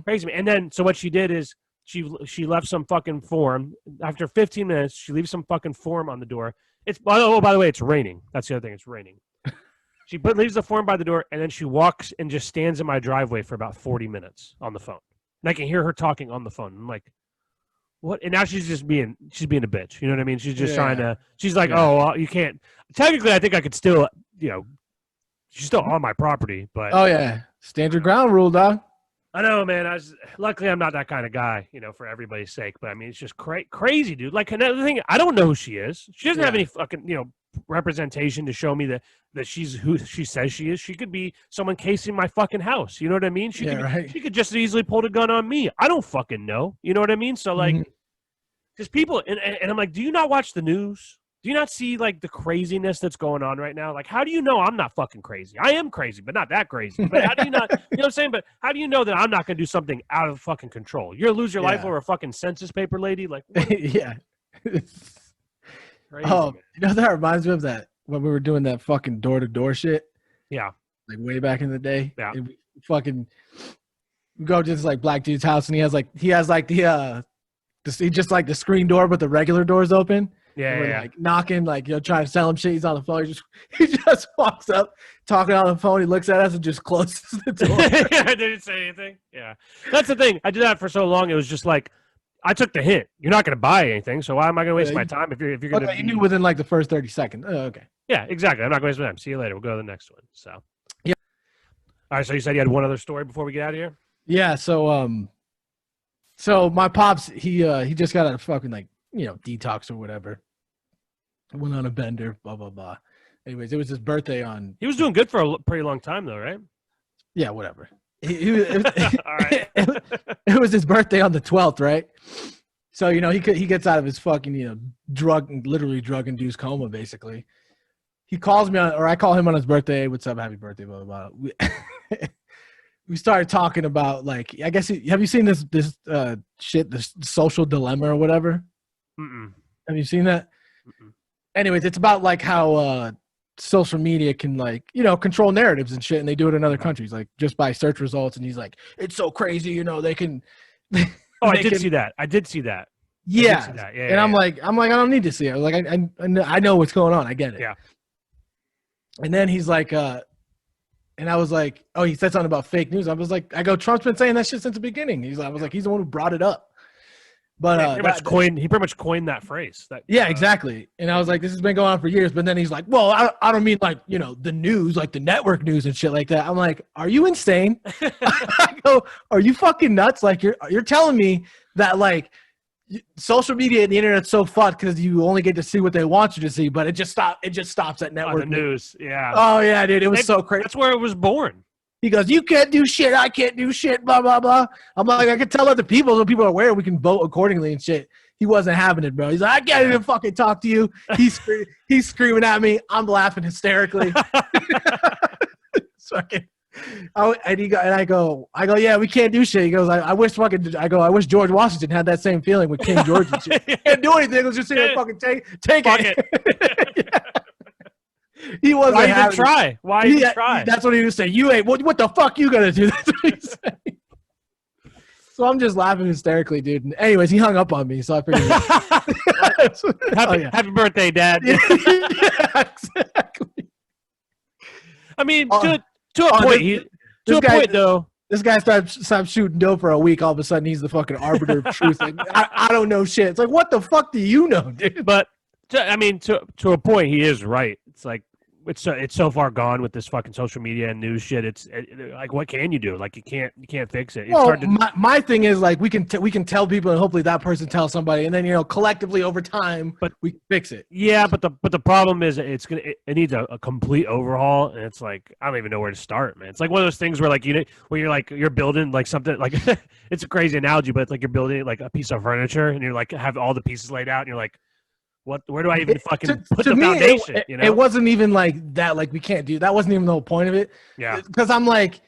crazy. And then, so what she did is she left some fucking form. After 15 minutes, she leaves some fucking form on the door. By the way, it's raining. That's the other thing. It's raining. She leaves the form by the door, and then she walks and just stands in my driveway for about 40 minutes on the phone. And I can hear her talking on the phone. I'm like, what? And now she's being a bitch. You know what I mean? She's just trying to. She's like, oh, well, you can't. Technically, I think I could still, she's still on my property, but stand your ground rule, dog. I know, man. Luckily I'm not that kind of guy, for everybody's sake. But I mean, it's just crazy, dude. Like another thing, I don't know who she is. She doesn't have any fucking, representation to show me that she's who she says she is. She could be someone casing my fucking house. You know what I mean? She could just as easily pull a gun on me. I don't fucking know. You know what I mean? So like, just people, and I'm like, do you not watch the news? Do you not see like the craziness that's going on right now? Like, how do you know I'm not fucking crazy? I am crazy, but not that crazy. But how do you not, you know what I'm saying? But how do you know that I'm not going to do something out of fucking control? You're going to lose your life over a fucking census paper lady? Like, yeah. Crazy, that reminds me of that when we were doing that fucking door-to-door shit. Yeah. Like way back in the day. Yeah. And we go to this like black dude's house and he has the just like the screen door, but the regular door's open. Yeah, we're like knocking, like trying to sell him shit. He's on the phone. He just walks up, talking on the phone. He looks at us and just closes the door. I didn't say anything. Yeah, that's the thing. I did that for so long. It was just like I took the hint. You're not going to buy anything, so why am I going to waste my time if you're going to? You knew within like the first 30 seconds. Oh, okay. Yeah, exactly. I'm not going to waste my time. See you later. We'll go to the next one. So. Yeah. All right. So you said you had one other story before we get out of here. Yeah. So my pops, he just got a fucking like detox or whatever. Went on a bender, blah blah blah. Anyways, it was his birthday on. He was doing good for a pretty long time though, right? Yeah, whatever. All right. It was his birthday on the 12th, right? So he gets out of his fucking literally drug induced coma basically. He calls me or I call him on his birthday. What's up? Happy birthday, blah blah blah. We started talking about like I guess have you seen this shit, the social dilemma or whatever? Mm-mm. Have you seen that? Mm-mm. Anyways, it's about like how social media can like control narratives and shit, and they do it in other countries like just by search results. And he's like, it's so crazy, they can. I did see that. Yeah, and I'm like, I don't need to see it. Like, I know what's going on. I get it. Yeah. And then he's like, and I was like, oh, he said something about fake news. I was like, Trump's been saying that shit since the beginning. He's the one who brought it up. But he pretty much coined that phrase. Exactly. And I was like, this has been going on for years. But then he's like, well, I don't mean like, the news, like the network news and shit like that. I'm like, are you insane? I go, are you fucking nuts? Like you're telling me that like social media and the internet's so fucked because you only get to see what they want you to see, but it just stops at network news. Yeah. Oh yeah, dude. It was so crazy. That's where it was born. He goes, you can't do shit. I can't do shit. Blah, blah, blah. I'm like, I can tell other people so people are aware we can vote accordingly and shit. He wasn't having it, bro. He's like, I can't even fucking talk to you. He's screaming at me. I'm laughing hysterically. I go, yeah, we can't do shit. He goes, I wish George Washington had that same feeling with King George and shit. He can't do anything. It was just saying, fucking take it. Yeah. He wasn't. Why even try? Why even try? That's what he was saying. You ain't. What the fuck you gonna do? That's what he's saying. So I'm just laughing hysterically, dude. And anyways, he hung up on me, so I figured. Happy birthday, Dad. Yeah, exactly. I mean, to a point, though. This guy stopped shooting dope for a week. All of a sudden, he's the fucking arbiter of truth. Like, I don't know shit. It's like, what the fuck do you know, dude? But to a point, he is right. It's like it's so far gone with this fucking social media and news shit. It's like, what can you do? Like, you can't fix it. It's hard to. My thing is like we can tell people, and hopefully that person tells somebody, and then collectively over time, but we can fix it. Yeah, but the problem is it needs a complete overhaul, and it's like I don't even know where to start, man. It's like one of those things where like you're building like something like it's a crazy analogy, but it's like you're building like a piece of furniture, and you're like have all the pieces laid out, and you're like. Where do I even fucking put the foundation? It wasn't even like that. Like we can't do that. Wasn't even the whole point of it. Yeah. Because I'm like,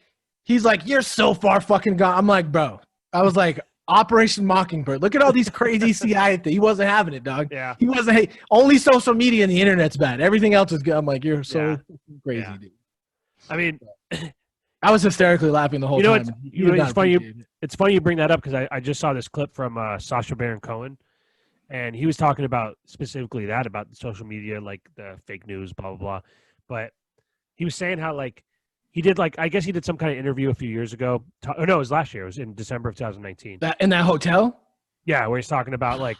he's like, you're so far fucking gone. I'm like, bro. I was like, Operation Mockingbird. Look at all these crazy CIA things. He wasn't having it, dog. Yeah. He wasn't. Hey, only social media and the internet's bad. Everything else is good. I'm like, you're so crazy, dude. I mean, I was hysterically laughing the whole time. It's funny. It's funny you bring that up because I just saw this clip from Sacha Baron Cohen. And he was talking about specifically about the social media, like the fake news, blah, blah, blah. But he was saying how, like, he did, like, I guess he did some kind of interview a few years ago. No, it was last year. It was in December of 2019. In that hotel? Yeah, where he's talking about, like,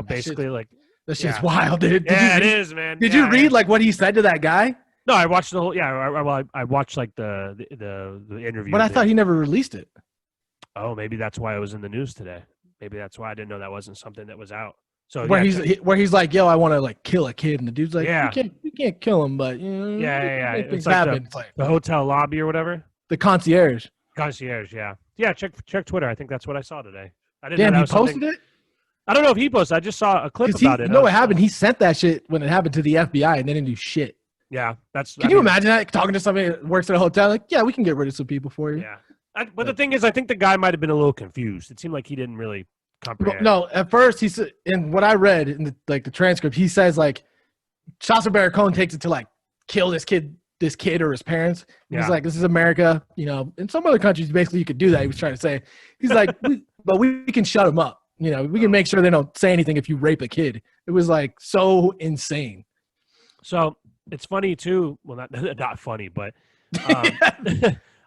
basically, like. That shit's wild, dude. It is, man. Did you read, like, what he said to that guy? No, I watched the whole, I watched, like, the interview. But I thought he never released it. Oh, maybe that's why it was in the news today. Maybe that's why I didn't know that wasn't something that was out. So Where yeah, he's like, yo, I want to like kill a kid, and the dude's like, yeah, you can't kill him, but you know, yeah. make things It's like happen. It's like the hotel lobby or whatever. the concierge. Concierge, yeah. Yeah, check Twitter. I think that's what I saw today. I didn't Damn, know that he was something. posted it I don't know if he posted. I just saw a clip because about it. You know what happened? He sent that shit when it happened to the FBI, and they didn't do shit. Yeah, that's. Can you imagine that talking to somebody that works at a hotel? Like, yeah, we can get rid of some people for you. Yeah, but the thing is, I think the guy might have been a little confused. It seemed like he didn't really comprehend. No, at first he said, in what I read in the transcript, he says like, Sacha Baron Cohen takes it to like kill this kid or his parents. Yeah. He's like, this is America. You know, in some other countries, basically, you could do that. He was trying to say, he's like, but we can shut them up. You know, we can make sure they don't say anything if you rape a kid. It was like so insane. So it's funny too. Well, not funny, but I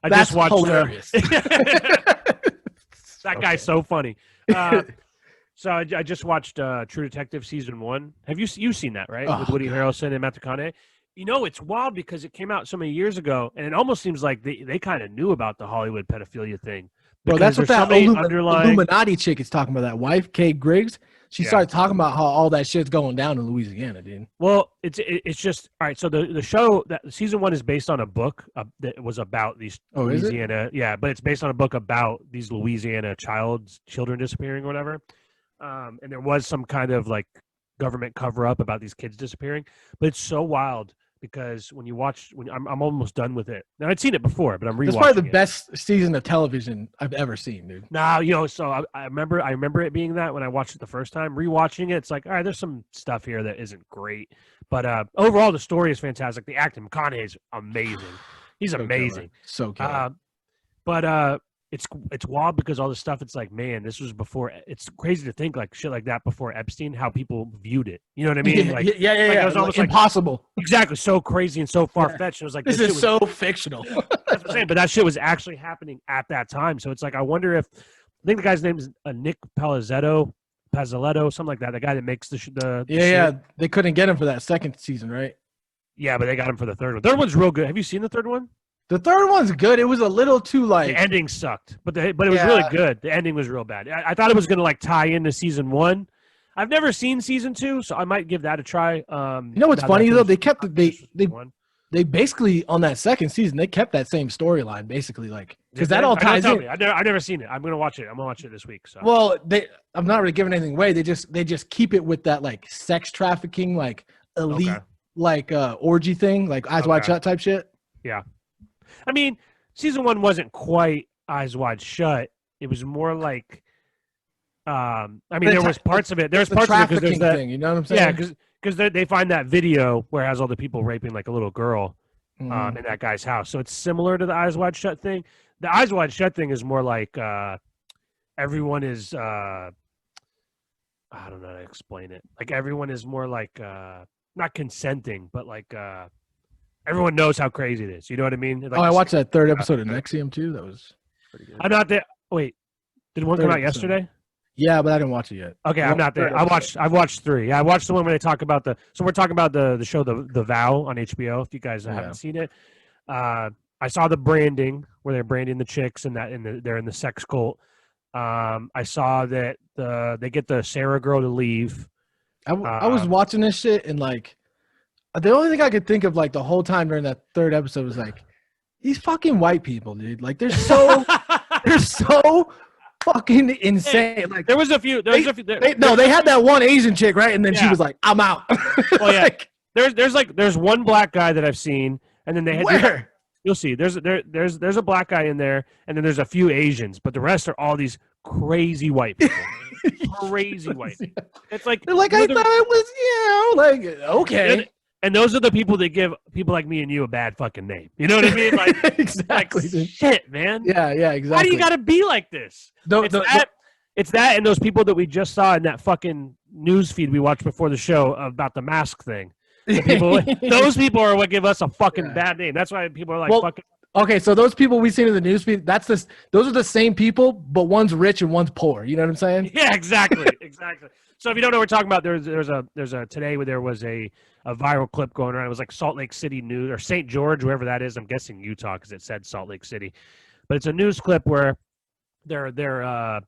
That's just watched. hilarious. That guy's so funny. So I just watched True Detective season 1. Have you seen that, right? Oh, With Woody God. Harrelson and Matthew McConaughey. You know, it's wild because it came out so many years ago, and it almost seems like they kind of knew about the Hollywood pedophilia thing. Bro, that's what that underlying Illuminati chick is talking about. That wife, Kay Griggs. She started talking about how all that shit's going down in Louisiana, dude. Well, it's just all right. So the show that season 1 is based on a book that was about these Louisiana. Yeah, but it's based on a book about these Louisiana children disappearing or whatever. And there was some kind of like government cover up about these kids disappearing. But it's so wild because when you watch, I'm almost done with it. Now I'd seen it before, but I'm rewatching. It's probably the best season of television I've ever seen, dude. Now, so I remember it being that when I watched it the first time. Rewatching it, it's like, all right, there's some stuff here that isn't great, but overall the story is fantastic. The acting, McConaughey is amazing. He's amazing. So killer. But it's wild because all this stuff. It's like, man, this was before. It's crazy to think like shit like that before Epstein. How people viewed it. You know what I mean? Yeah, Like, yeah. It was almost like impossible. Exactly, so crazy and so far fetched. It was like This is so fictional. That's what I'm saying, but that shit was actually happening at that time. So it's like, I wonder if, I think the guy's name is Nick Pazzoletto, something like that. The guy that makes the shit. They couldn't get him for that second season, right? Yeah, but they got him for the third one. Third one's real good. Have you seen the third one? The third one's good. It was a little too like the ending sucked, but it was really good. The ending was real bad. I thought it was gonna like tie into season 1. I've never seen season 2, so I might give that a try. You know what's funny though? They kept they basically on that second season they kept that same storyline basically, like because that all ties in. I've never seen it. I'm gonna watch it. I'm gonna watch it this week. So well, I'm not really giving anything away. They just keep it with that like sex trafficking, like elite like orgy thing, like Eyes Wide Shut type shit. Yeah. I mean, season 1 wasn't quite Eyes Wide Shut. It was more like, I mean, there was parts of it. There's parts of it because there's that thing. You know what I'm saying? Yeah, because they find that video where it has all the people raping like a little girl in that guy's house. So it's similar to the Eyes Wide Shut thing. The Eyes Wide Shut thing is more like everyone is. I don't know how to explain it. Like everyone is more like not consenting, but like. Everyone knows how crazy it is. You know what I mean? Like I watched that third episode of NXIVM too. That was pretty good. I'm not there. Wait, did one come out yesterday? Yeah, but I didn't watch it yet. Okay, I'm not there. I've watched 3. Yeah, I watched the one where they talk about so we're talking about the show the Vow on HBO. If you guys haven't seen it, I saw the branding where they're branding the chicks and they're in the sex cult. I saw that they get the Sarah girl to leave. I was watching this shit and like. The only thing I could think of like the whole time during that third episode was like, these fucking white people, dude. Like they're so fucking insane. Like there was a few. They had that one Asian chick, right? And then she was like, "I'm out." Well, yeah. There's one black guy that I've seen, and then they had. Where? You'll see. There's a black guy in there, and then there's a few Asians, but the rest are all these crazy white people. Crazy white people. It's like they're like I thought it was, like okay. And those are the people that give people like me and you a bad fucking name. You know what I mean? Like exactly. Like, shit, man. Yeah, exactly. Why do you got to be like this? It's that and those people that we just saw in that fucking news feed we watched before the show about the mask thing. Those people are what give us a fucking bad name. That's why people are like fucking. Okay, so those people we seen in the news feed, those are the same people, but one's rich and one's poor. You know what I'm saying? Yeah, exactly. So if you don't know what we're talking about, there's a today where there was a viral clip going around. It was like Salt Lake City news or St. George, wherever that is. I'm guessing Utah because it said Salt Lake City. But it's a news clip where they're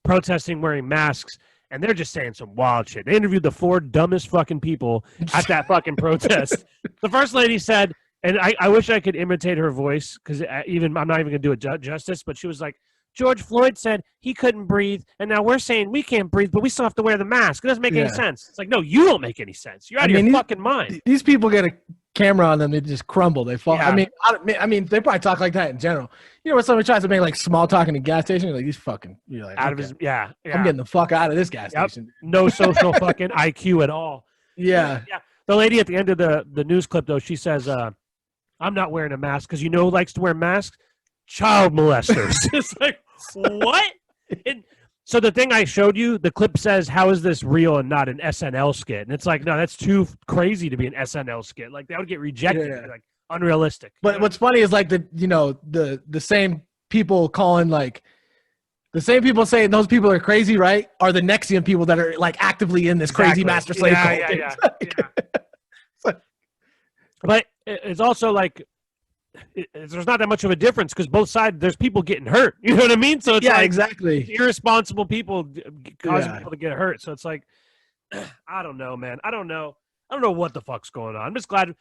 protesting wearing masks, and they're just saying some wild shit. They interviewed the 4 dumbest fucking people at that fucking protest. The first lady said, and I wish I could imitate her voice because even I'm not even gonna do it justice, but she was like, George Floyd said he couldn't breathe, and now we're saying we can't breathe, but we still have to wear the mask. It doesn't make any sense. It's like, no, you don't make any sense. You're out of your fucking mind. These people get a camera on them, they just crumble. They fall. Yeah. I mean, they probably talk like that in general. You know, when somebody tries to make like small talk in a gas station, you're like, these fucking, you're like, Out of his, yeah. I'm getting the fuck out of this gas station. No social fucking IQ at all. Yeah. The lady at the end of the news clip, though, she says, I'm not wearing a mask because you know who likes to wear masks? Child molesters. It's like, what? So the thing I showed you, the clip says, how is this real and not an SNL skit? And it's like, no, that's too crazy to be an SNL skit. Like, that would get rejected. Yeah. Like, unrealistic. But what's funny is like the same people calling like the same people saying those people are crazy, right? Are the Nexium people that are like actively in this crazy master slave cult. Yeah. But it's also like, there's not that much of a difference because both sides, there's people getting hurt. You know what I mean? So it's like, exactly. Irresponsible people causing people to get hurt. So it's like, I don't know, man. I don't know what the fuck's going on. I'm just glad,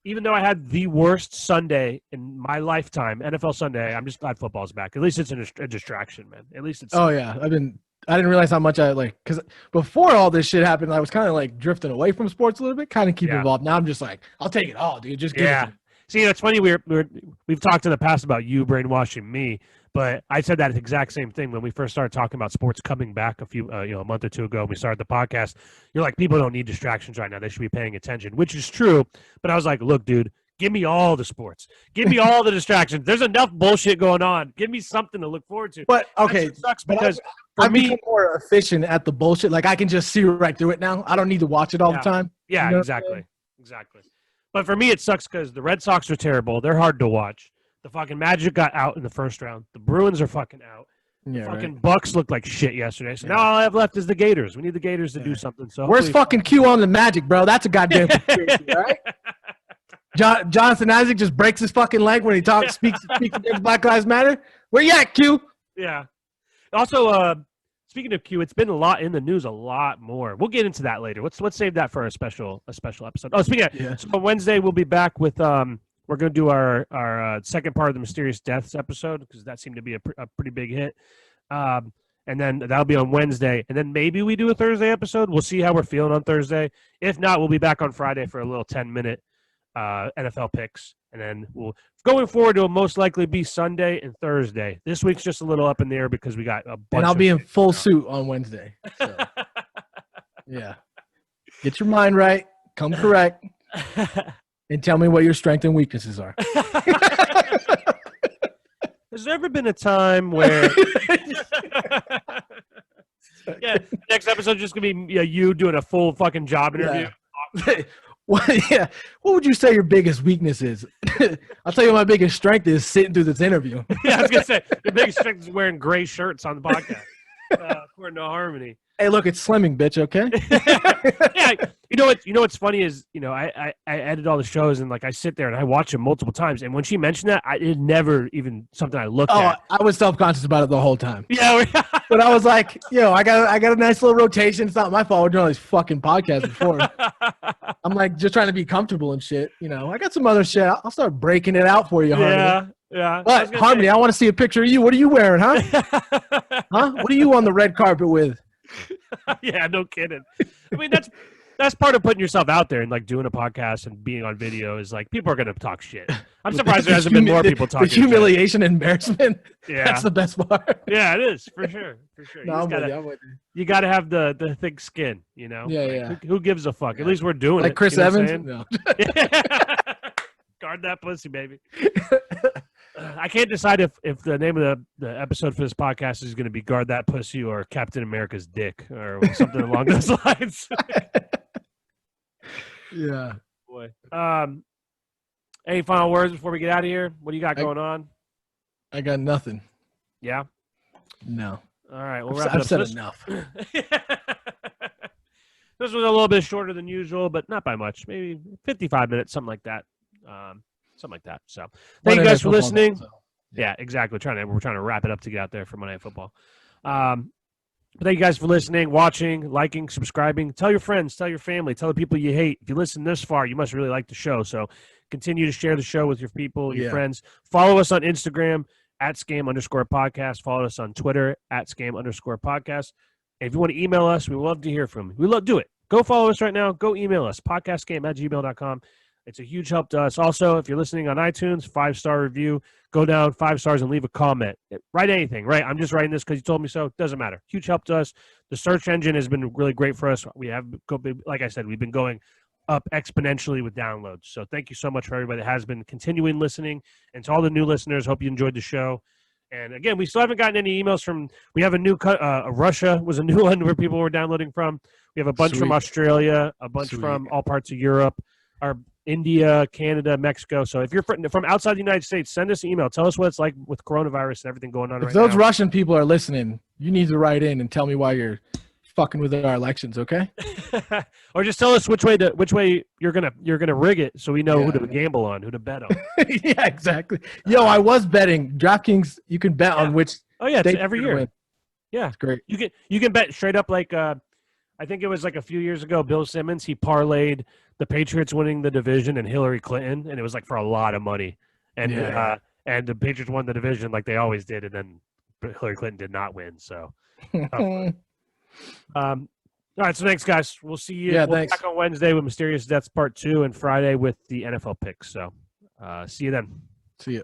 even though I had the worst Sunday in my lifetime, NFL Sunday, I'm just glad football's back. At least it's a distraction, man. At least it's. Oh yeah, I didn't realize how much I because before all this shit happened, I was kind of like drifting away from sports a little bit, kind of keep involved. Now I'm just like, I'll take it all, dude. Just give it to me. See, it's funny. We've talked in the past about you brainwashing me, but I said that exact same thing when we first started talking about sports coming back a month or two ago. We started the podcast. You're like, people don't need distractions right now. They should be paying attention, which is true. But I was like, look, dude, give me all the sports. Give me all the distractions. There's enough bullshit going on. Give me something to look forward to. But okay, it sucks because I've become more efficient at the bullshit. Like I can just see right through it now. I don't need to watch it all the time. Yeah, you know exactly. But for me, it sucks because the Red Sox are terrible. They're hard to watch. The fucking Magic got out in the first round. The Bruins are fucking out. Yeah, the fucking Bucks looked like shit yesterday. So now all I have left is the Gators. We need the Gators to do something. So where's fucking Q on the Magic, bro? That's a goddamn conspiracy, right? Jonathan Isaac just breaks his fucking leg when he speaks against Black Lives Matter. Where you at, Q? Yeah. Also, speaking of Q, it's been a lot in the news, a lot more. We'll get into that later. Let's save that for a special episode. Oh, speaking of, so on Wednesday we'll be back with we're going to do our second part of the Mysterious Deaths episode because that seemed to be a pretty big hit. And then that'll be on Wednesday, and then maybe we do a Thursday episode. We'll see how we're feeling on Thursday. If not, we'll be back on Friday for a little 10-minute NFL picks, and then going forward, it will most likely be Sunday and Thursday. This week's just a little up in the air because we got a bunch. And I'll be in full suit on Wednesday. So. Yeah, get your mind right, come correct, and tell me what your strengths and weaknesses are. Has there ever been a time where? Next episode is just gonna be you doing a full fucking job interview. Yeah. What would you say your biggest weakness is? I'll tell you what my biggest strength is sitting through this interview. I was going to say, the biggest strength is wearing gray shirts on the podcast. According to Harmony. Hey, look, it's slimming, bitch, okay? You know what's funny is, I edit all the shows and like I sit there and I watch them multiple times. And when she mentioned that, it never even something I looked at. I was self-conscious about it the whole time. Yeah. But I was like, I got a nice little rotation. It's not my fault. We're doing all these fucking podcasts before. I'm like just trying to be comfortable and shit. I got some other shit. I'll start breaking it out for you, Harmony. Yeah. But Harmony, I want to see a picture of you. What are you wearing, huh? Huh? What are you on the red carpet with? Yeah, no kidding. I mean, that's part of putting yourself out there and like doing a podcast and being on video is like people are going to talk shit. I'm surprised there hasn't been more people talking the humiliation and embarrassment. Yeah. That's the best part. Yeah, it is for sure. No, you got to have the thick skin, Yeah. Who gives a fuck? At least we're doing like it. Chris Evans? No. Guard that pussy, baby. I can't decide if the name of the episode for this podcast is going to be Guard That Pussy or Captain America's Dick or something along those lines. Yeah. Boy. Any final words before we get out of here? What do you got going on? I got nothing. Yeah? No. All right. We'll I've said enough. This was a little bit shorter than usual, but not by much. Maybe 55 minutes, something like that. So thank you guys for listening. Yeah, exactly. We're trying to wrap it up to get out there for Monday Night Football. But thank you guys for listening, watching, liking, subscribing. Tell your friends, tell your family, tell the people you hate. If you listen this far, you must really like the show. So continue to share the show with your people, your friends. Follow us on Instagram at @scam_podcast. Follow us on Twitter at @scam_podcast. And if you want to email us, we would love to hear from you. We love do it. Go follow us right now. Go email us, podcastgame@gmail.com. It's a huge help to us. Also, if you're listening on iTunes, 5-star review, go down 5 stars and leave a comment. Write anything, right? I'm just writing this because you told me so. Doesn't matter. Huge help to us. The search engine has been really great for us. We have, like I said, we've been going up exponentially with downloads. So thank you so much for everybody that has been continuing listening. And to all the new listeners, hope you enjoyed the show. And again, we still haven't gotten any emails from, we have a new, Russia was a new one where people were downloading from. We have a bunch from Australia, a bunch from all parts of Europe, or India, Canada, Mexico. So if you're from outside the United States, send us an email. Tell us what it's like with coronavirus and everything going on right now. If those Russian people are listening, you need to write in and tell me why you're fucking with our elections, okay? Or just tell us which way you're gonna rig it, so we know who to gamble on, who to bet on. Yeah, exactly. Yo, I was betting DraftKings. You can bet on which. Oh yeah, it's every year. Win. Yeah, it's great. You can bet straight up like I think it was like a few years ago. Bill Simmons, he parlayed the Patriots winning the division and Hillary Clinton, and it was like for a lot of money. And and the Patriots won the division like they always did, and then Hillary Clinton did not win. So. All right, so thanks, guys. We'll see you. Yeah, we'll be back on Wednesday with Mysterious Deaths Part 2 and Friday with the NFL picks. So see you then. See you.